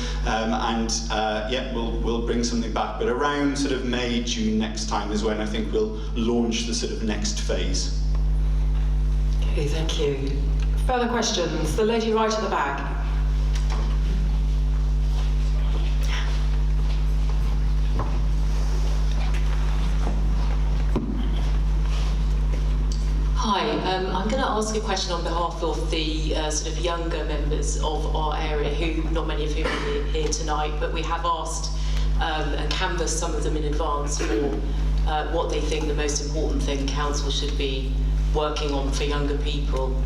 we'll bring something back. But around sort of May, June next time is when I think we'll launch the sort of next phase. Okay, thank you. Further questions? The lady right at the back. Hi, I'm going to ask a question on behalf of the sort of younger members of our area, who not many of whom are here tonight, but we have asked and canvassed some of them in advance for what they think the most important thing council should be working on for younger people.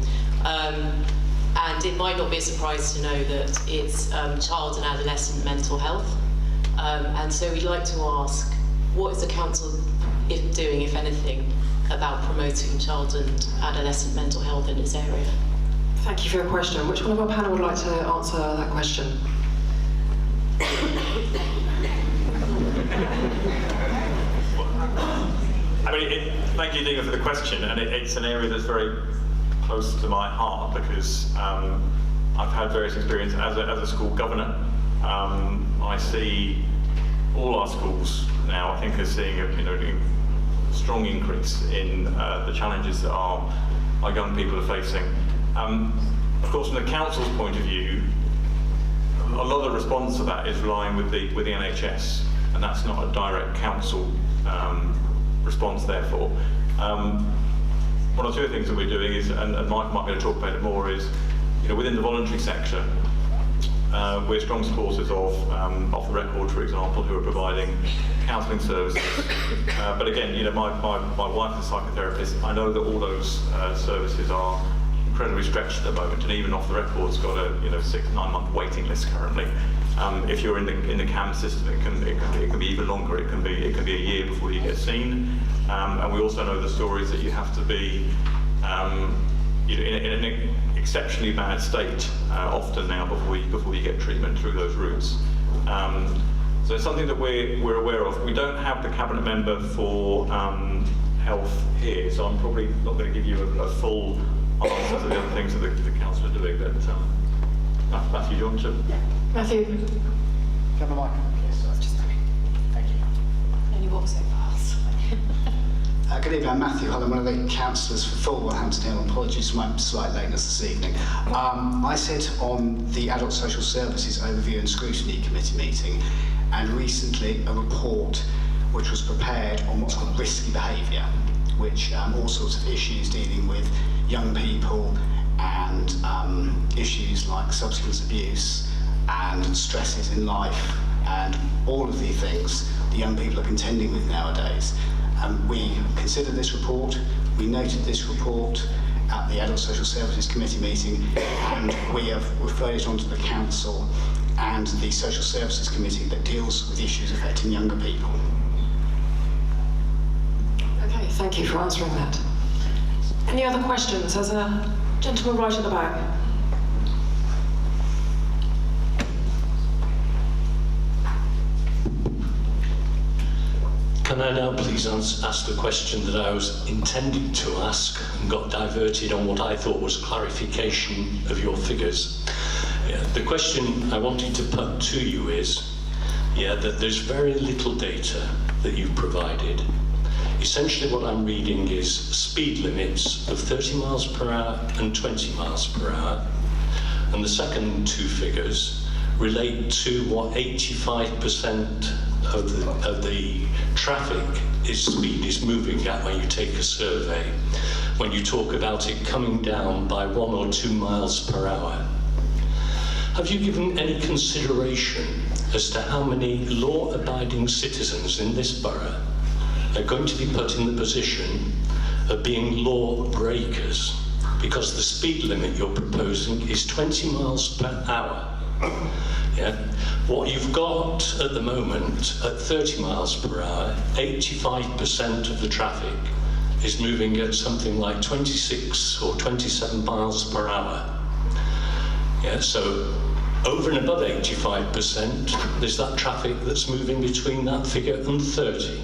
And it might not be a surprise to know that it's child and adolescent mental health. And so we'd like to ask, what is the council doing, if anything, about promoting child and adolescent mental health in this area? Thank you for your question. Which one of our panel would like to answer that question? Thank you, Dina, for the question, and it's an area that's very close to my heart because I've had various experiences as a school governor. I see all our schools now, I think, are seeing a strong increase in the challenges that our young people are facing. Of course, from the council's point of view, a lot of the response to that is relying with the NHS, and that's not a direct council response. Therefore, one or two things that we're doing is, and Mike might be able to talk about it more, is within the voluntary sector, we're strong supporters of Off the Record, for example, who are providing counselling services. But again, my wife is a psychotherapist. I know that all those services are incredibly stretched at the moment, and even Off the Record's got a 6-9 month waiting list currently. If you're in the CAM system, it can be even longer. It can be a year before you get seen. And we also know the stories that you have to be in an exceptionally bad state often now before you get treatment through those routes. So it's something that we're aware of. We don't have the cabinet member for health here, so I'm probably not going to give you a full answer to the other things that the council are doing. But Matthew, do you want to? Matthew. Have the mic. Yes, that's just me. Thank you. Only walk so fast. Good evening, I'm Matthew Hull. I'm one of the councillors for Fulham, Hampton Hill. Apologies for my slight lateness this evening. I sit on the Adult Social Services Overview and Scrutiny Committee meeting, and recently a report which was prepared on what's called risky behaviour, which all sorts of issues dealing with young people and issues like substance abuse and stresses in life and all of the things the young people are contending with nowadays. We considered this report, we noted this report at the Adult Social Services Committee meeting, and we have referred it on to the Council and the Social Services Committee that deals with issues affecting younger people. Okay, thank you for answering that. Any other questions? There's a gentleman right at the back. Can I now please ask the question that I was intending to ask and got diverted on what I thought was clarification of your figures? The question I wanted to put to you is that there's very little data that you've provided. Essentially what I'm reading is speed limits of 30 miles per hour and 20 miles per hour. And the second two figures relate to what 85% of the traffic speed is moving at when you take a survey, when you talk about it coming down by 1 or 2 miles per hour. Have you given any consideration as to how many law-abiding citizens in this borough are going to be put in the position of being law breakers because the speed limit you're proposing is 20 miles per hour. Yeah. What you've got at the moment at 30 miles per hour, 85% of the traffic is moving at something like 26 or 27 miles per hour. Yeah, so over and above 85%, there's that traffic that's moving between that figure and 30.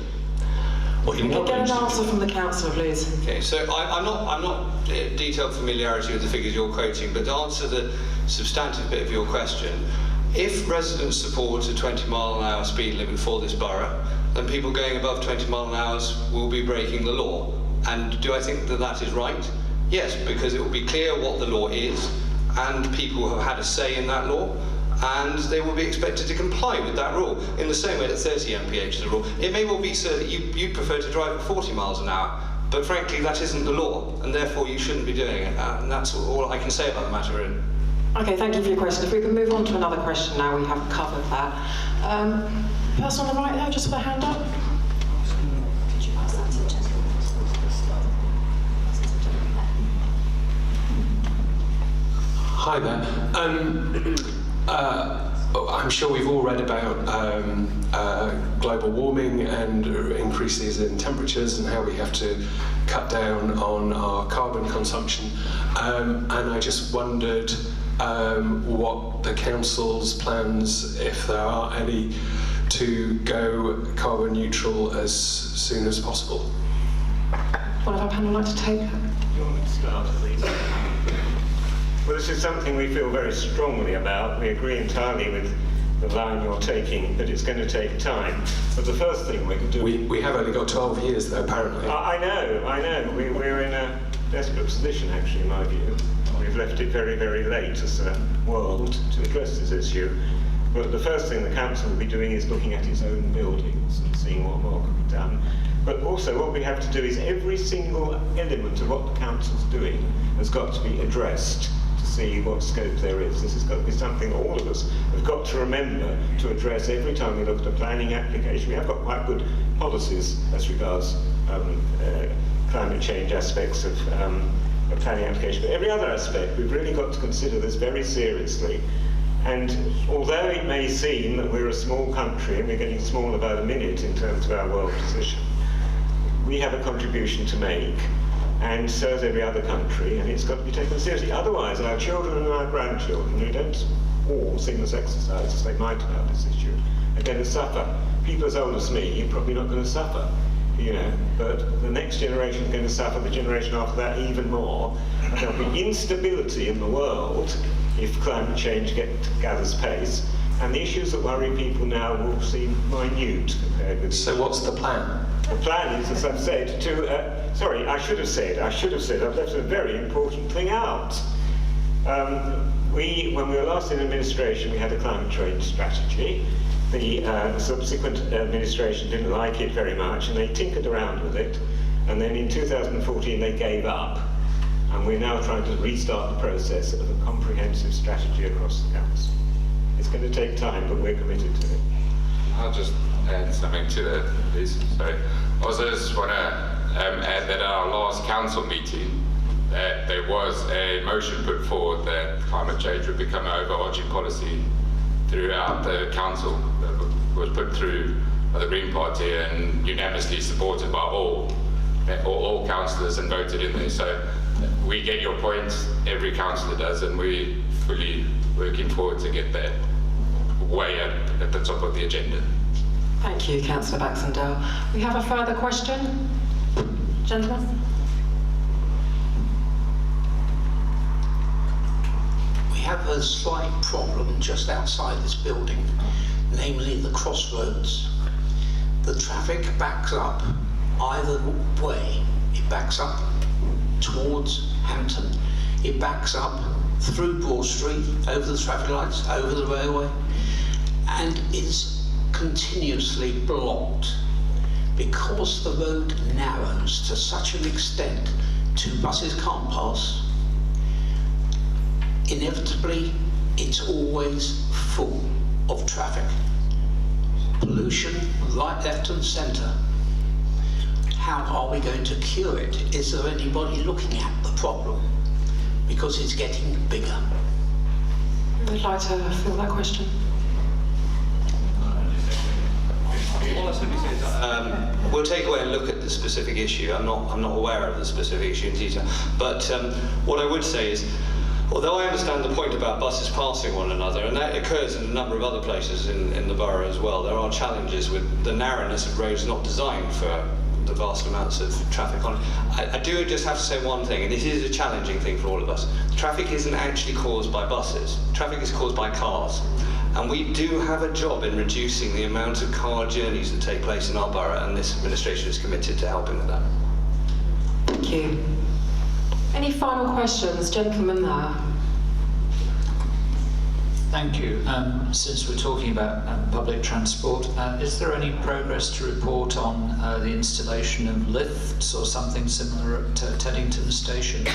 What you're Can not we get going an to answer from the councillor, please? Okay, so I'm not detailed familiarity with the figures you're quoting, but to answer the substantive bit of your question, if residents support a 20-mile-an-hour speed limit for this borough, then people going above 20 mile an hour will be breaking the law. And do I think that that is right? Yes, because it will be clear what the law is, and people have had a say in that law, and they will be expected to comply with that rule, in the same way that 30 mph is a rule. It may well be so that you prefer to drive at 40 miles an hour, but frankly that isn't the law, and therefore you shouldn't be doing it. And that's all I can say about the matter, really. Okay, thank you for your question. If we can move on to another question now, we have covered that. Person on the right there, just with a hand up. Could you pass that to the gentleman? Hi there. I'm sure we've all read about global warming and increases in temperatures and how we have to cut down on our carbon consumption. And I just wondered what the council's plans, if there are any, to go carbon neutral as soon as possible. One of our panel like to take that? You want me to start, please? Well, this is something we feel very strongly about. We agree entirely with the line you're taking, that it's going to take time. But the first thing we could do... We have only got 12 years, though, apparently. I know. We're in a desperate position, actually, in my view. We've left it very, very late as a world to address this issue. But the first thing the council will be doing is looking at its own buildings and seeing what more can be done. But also what we have to do is every single element of what the council's doing has got to be addressed to see what scope there is. This has got to be something all of us have got to remember to address every time we look at a planning application. We have got quite good policies as regards climate change aspects of a planning application, but every other aspect we've really got to consider this very seriously. And although it may seem that we're a small country and we're getting smaller by the minute in terms of our world position, we have a contribution to make, and so has every other country, and it's got to be taken seriously. Otherwise, our children and our grandchildren, who don't all seem as exercised as they might about this issue, are going to suffer. People as old as me, you're probably not going to suffer, you know, but the next generation is going to suffer, the generation after that even more, and there'll be instability in the world if climate change gathers pace, and the issues that worry people now will seem minute compared with... So what's the plan? The plan is, as I've said, to... sorry, I should have said, I've left a very important thing out. When we were last in administration, we had a climate change strategy. The subsequent administration didn't like it very much, and they tinkered around with it, and then in 2014 they gave up. And we're now trying to restart the process of a comprehensive strategy across the council. It's going to take time, but we're committed to it. I'll just add something to that, please. So, I also just want to add that at our last council meeting, that there was a motion put forward that climate change would become an overarching policy throughout the council. That was put through by the Green Party and unanimously supported by all councillors and voted in there. So we get your point, every councillor does, and we're fully working forward to get that way at the top of the agenda. Thank you, Councillor Baxendale. We have a further question? Gentlemen? We have a slight problem just outside this building, namely the crossroads. The traffic backs up either way. It backs up towards Hampton. It backs up through Broad Street, over the traffic lights, over the railway, and is continuously blocked. Because the road narrows to such an extent, two buses can't pass. Inevitably, it's always full of traffic. Pollution, right, left and centre. How are we going to cure it? Is there anybody looking at the problem? because it's getting bigger. I'd like to fill that question. All I simply say is we'll take away and look at the specific issue. I'm not aware of the specific issue in detail. But what I would say is, although I understand the point about buses passing one another, and that occurs in a number of other places in the borough as well, there are challenges with the narrowness of roads not designed for the vast amounts of traffic on it. I do just have to say one thing, and this is a challenging thing for all of us. Traffic isn't actually caused by buses. Traffic is caused by cars. And we do have a job in reducing the amount of car journeys that take place in our borough, and this administration is committed to helping with that. Thank you. Any final questions? Gentleman there. Thank you. Since we're talking about public transport, is there any progress to report on the installation of lifts or something similar at Teddington Station?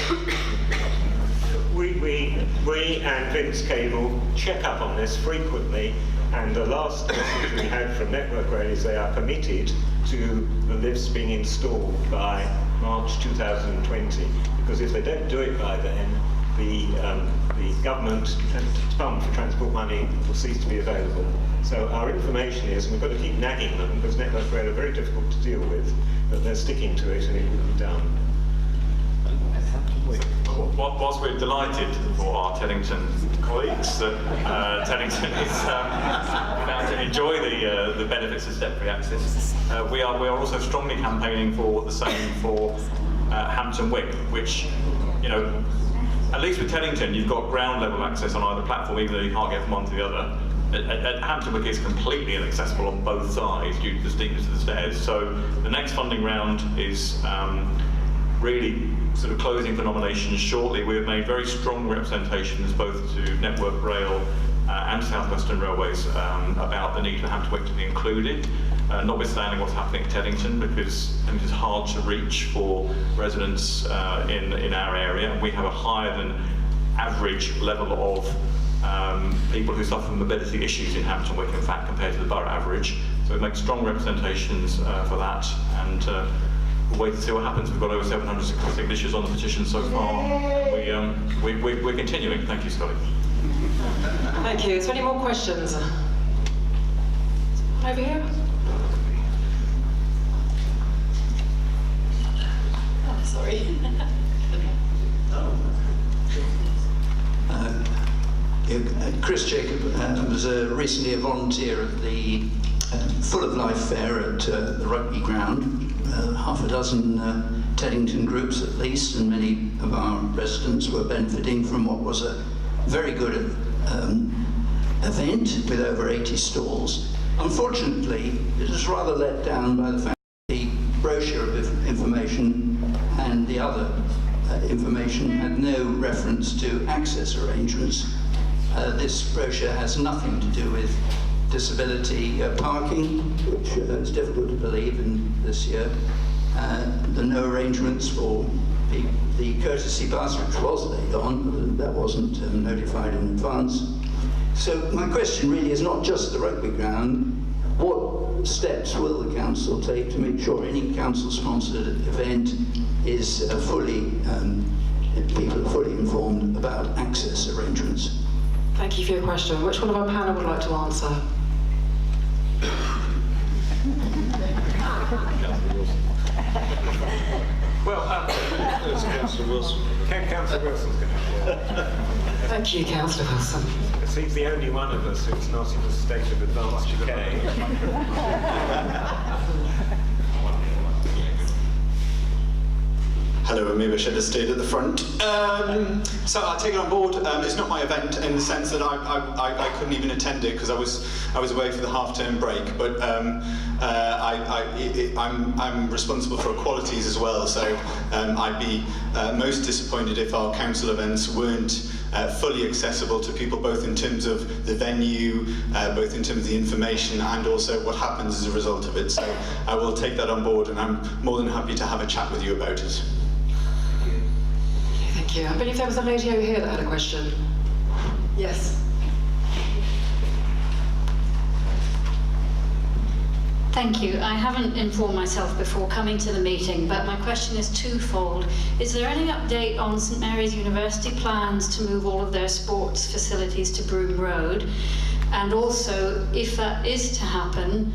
We and Vince Cable check up on this frequently, and the last message we had from Network Rail is they are committed to the lifts being installed by March 2020, because if they don't do it by then, the government fund for transport money will cease to be available. So our information is, and we've got to keep nagging them, because Network Rail are very difficult to deal with, but they're sticking to it and it will be done. Whilst we're delighted for our Teddington colleagues that Teddington is about to enjoy the benefits of step-free access, we are also strongly campaigning for the same for Hampton Wick, which, you know, at least with Teddington, you've got ground level access on either platform, even though you can't get from one to the other. At Hampton Wick, it's completely inaccessible on both sides due to the steepness of the stairs. So the next funding round is really sort of closing for nominations shortly. We have made very strong representations both to Network Rail and South Western Railways about the need for Hampton Wick to be included, notwithstanding what's happening at Teddington, because it is hard to reach for residents in our area. We have a higher than average level of people who suffer from mobility issues in Hampton Wick, in fact, compared to the borough average. So we make strong representations for that, and we'll wait to see what happens. We've got over 700 signatures on the petition so far. We're continuing. Thank you, Scotty. Thank you. Is there any more questions? Over here. Oh, sorry. Chris Jacob was recently a volunteer at the Full of Life Fair at the rugby ground. Half a dozen Teddington groups at least, and many of our residents were benefiting from what was a very good event with over 80 stalls. Unfortunately, it was rather let down by the fact that the brochure of information and the other information had no reference to access arrangements. This brochure has nothing to do with disability parking, which is difficult to believe in this year. There are no arrangements for the courtesy bus, which was laid on, but that wasn't notified in advance. So my question really is not just the rugby ground. What steps will the council take to make sure any council-sponsored event is people are fully informed about access arrangements? Thank you for your question. Which one of our panel would like to answer? Well, Councillor Wilson. Councillor Wilson's going to. Thank you, Councillor Wilson. He's the only one of us who's not in a state of advanced decay. Hello, maybe I should have stayed at the front. So I take it on board. It's not my event in the sense that I couldn't even attend it because I was away for the half-term break. But I'm responsible for equalities as well. So I'd be most disappointed if our council events weren't fully accessible to people, both in terms of the venue, both in terms of the information, and also what happens as a result of it. So I will take that on board, and I'm more than happy to have a chat with you about it. Thank you. I believe there was a lady over here that had a question. Yes. Thank you. I haven't informed myself before coming to the meeting, but my question is twofold. Is there any update on St Mary's University plans to move all of their sports facilities to Broome Road? And also, if that is to happen,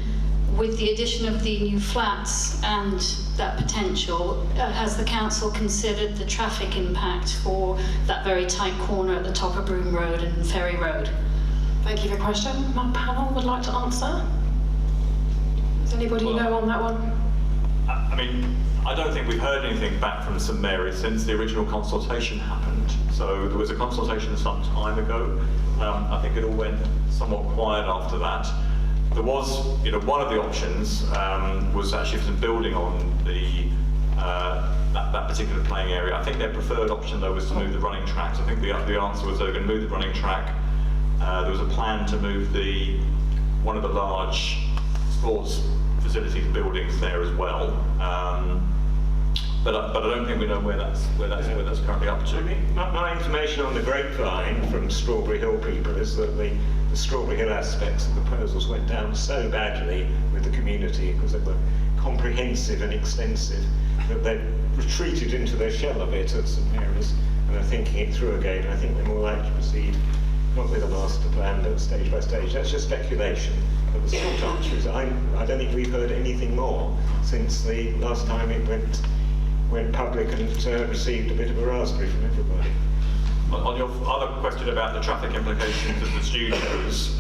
with the addition of the new flats and that potential, has the council considered the traffic impact for that very tight corner at the top of Broome Road and Ferry Road? Thank you for your question. My panel would like to answer. Does anybody know on that one? I mean, I don't think we've heard anything back from St Mary's since the original consultation happened. So there was a consultation some time ago. I think it all went somewhat quiet after that. There was, one of the options was actually some building on the that particular playing area. I think their preferred option though was to move the running tracks. I think the answer was they were going to move the running track. There was a plan to move one of the large sports facilities buildings there as well, but I don't think we know where that's currently up to. My information on the grapevine from Strawberry Hill people is that the Strawberry Hill aspects of the proposals went down so badly with the community because they were comprehensive and extensive that they retreated into their shell a bit at St Mary's and are thinking it through again. I think they're more likely to proceed not with a master plan but stage by stage. That's just speculation. But the short answer is I don't think we've heard anything more since the last time it went public and received a bit of a raspberry from everybody. On your other question about the traffic implications of the studios,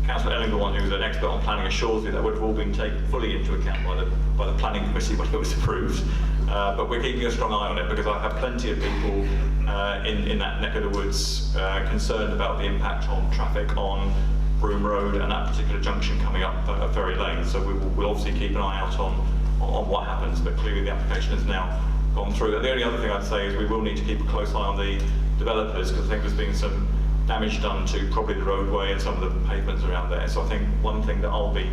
Councillor Ellinghorn, who's an expert on planning, assures me that would have all been taken fully into account by the planning committee when it was approved. But we're keeping a strong eye on it because I have plenty of people in that neck of the woods concerned about the impact on traffic on Broome Road and that particular junction coming up at Ferry Lane. So we'll obviously keep an eye out on what happens, but clearly the application has now gone through. The only other thing I'd say is we will need to keep a close eye on the developers because I think there's been some damage done to probably the roadway and some of the pavements around there. So I think one thing that I'll be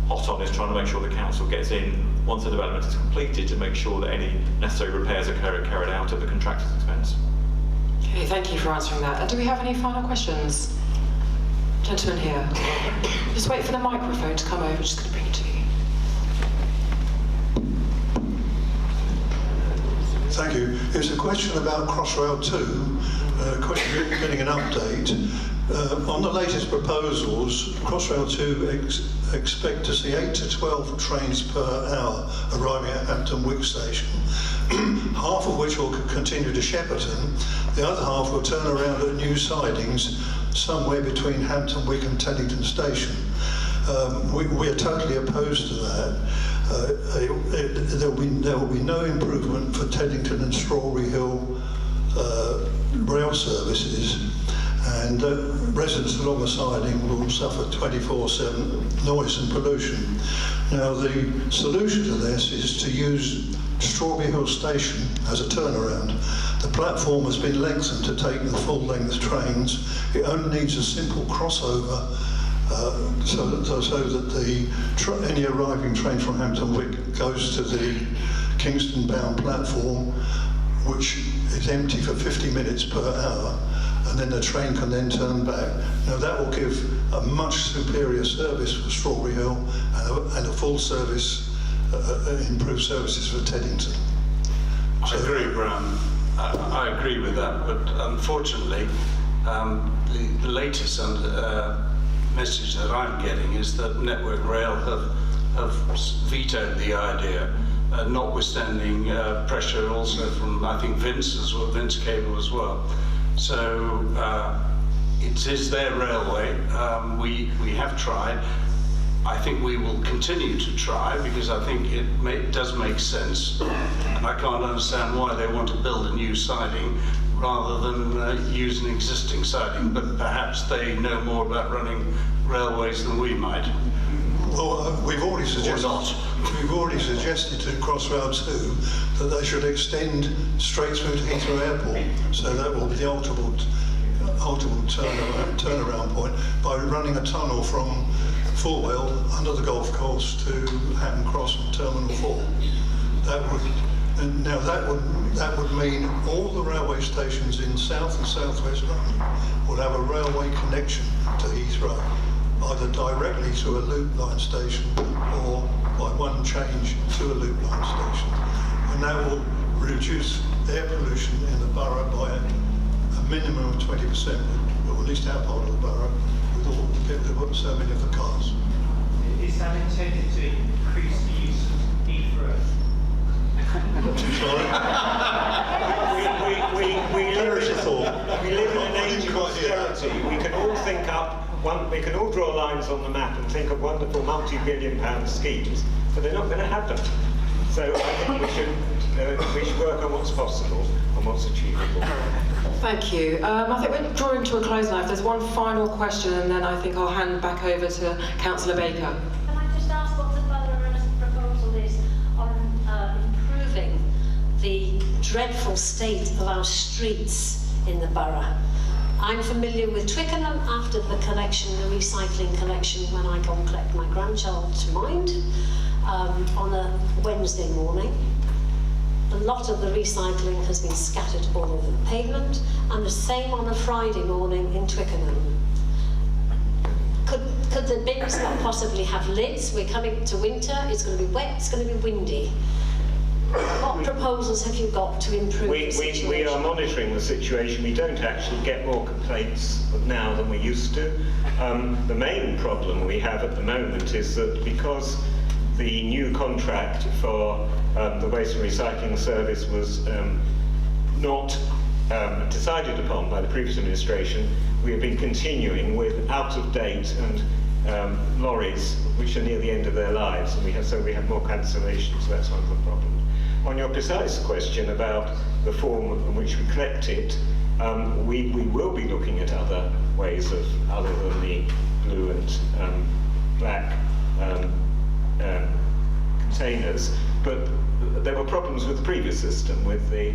hot on is trying to make sure the council gets in once the development is completed to make sure that any necessary repairs are carried out at the contractor's expense. Okay, thank you for answering that. Do we have any final questions? Gentleman here. Just wait for the microphone to come over. Just going to bring it to you. Thank you. It's a question about Crossrail 2. Question getting an update. On the latest proposals, Crossrail 2 expect to see 8 to 12 trains per hour arriving at Hampton Wick station, half of which will continue to Shepperton. The other half will turn around at new sidings somewhere between Hampton Wick and Teddington station. We are totally opposed to that. There will be no improvement for Teddington and Strawberry Hill rail services, and residents along the siding will suffer 24/7 noise and pollution. Now, the solution to this is to use Strawberry Hill station as a turnaround. The platform has been lengthened to take the full-length trains. It only needs a simple crossover so that any arriving train from Hampton Wick goes to the Kingston-bound platform, which is empty for 50 minutes per hour, and then the train can then turn back. Now that will give a much superior service for Strawberry Hill and a full service, improved services for Teddington. I agree, Graham. I agree with that, but unfortunately, the latest message that I'm getting is that Network Rail have vetoed the idea, notwithstanding pressure also from, I think, Vince Cable as well. So it is their railway. We have tried. I think we will continue to try because I think it does make sense, and I can't understand why they want to build a new siding rather than use an existing siding, but perhaps they know more about running railways than we might. Well, we've already suggested to Crossrail 2 that they should extend straight through to Heathrow Airport, so that will be the ultimate turnaround point by running a tunnel from Fulwell under the golf course to Hatton Cross and Terminal 4. That would mean all the railway stations in South and South West London would have a railway connection to Heathrow. either directly to a loop line station or by one change to a loop line station. And that will reduce air pollution in the borough by a minimum of 20%, or at least our part of the borough, with all the people who've got so many of the cars. Is that intended to increase the use of Heathrow? We live in an age of austerity. We can all think up we can all draw lines on the map and think of wonderful multi-billion-pound schemes, but they're not going to happen. So I think we should work on what's possible and what's achievable. Thank you. I think we're drawing to a close now. If there's one final question, and then I think I'll hand back over to Councillor Baker. Can I just ask what the borough's proposal is on improving the dreadful state of our streets in the borough? I'm familiar with Twickenham after the recycling collection, when I go and collect my grandchild to Mind on a Wednesday morning. A lot of the recycling has been scattered all over the pavement, and the same on a Friday morning in Twickenham. Could the bins not possibly have lids? We're coming to winter, it's going to be wet, it's going to be windy. What proposals have you got to improve the situation? We are monitoring the situation. We don't actually get more complaints now than we used to. The main problem we have at the moment is that because the new contract for the waste and recycling service was not decided upon by the previous administration, we have been continuing with out-of-date and lorries which are near the end of their lives, and we have more cancellations. So that's one of the problems. On your precise question about the form in which we collect it, we will be looking at other ways other than the blue and black containers, but there were problems with the previous system with the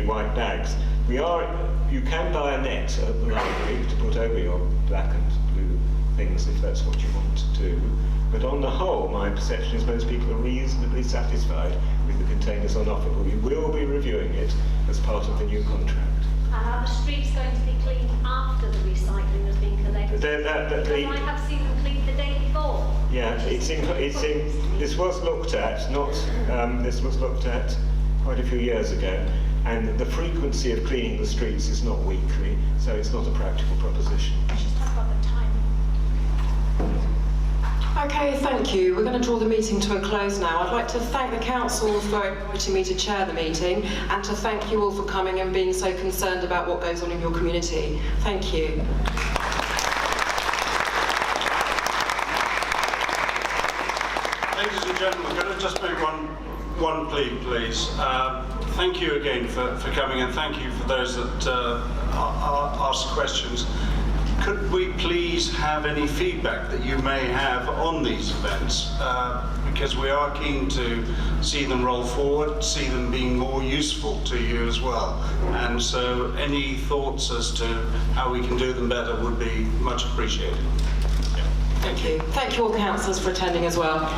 white bags. You can buy a net at the library to put over your black and blue things if that's what you want to do. But on the whole, my perception is most people are reasonably satisfied with the containers on offer. We will be reviewing it as part of the new contract. And are the streets going to be cleaned after the recycling has been collected? Because I have seen them cleaned the day before. Yeah, this was looked at, this was looked at quite a few years ago, and the frequency of cleaning the streets is not weekly, so it's not a practical proposition. Just talk about the time. Okay, thank you. We're going to draw the meeting to a close now. I'd like to thank the council for inviting me to chair the meeting, and to thank you all for coming and being so concerned about what goes on in your community. Thank you. Ladies and gentlemen, can I just make one plea, please? Thank you again for coming, and thank you for those that asked questions. Could we please have any feedback that you may have on these events? Because we are keen to see them roll forward, see them being more useful to you as well. And so any thoughts as to how we can do them better would be much appreciated. Thank you. Thank you all councillors for attending as well.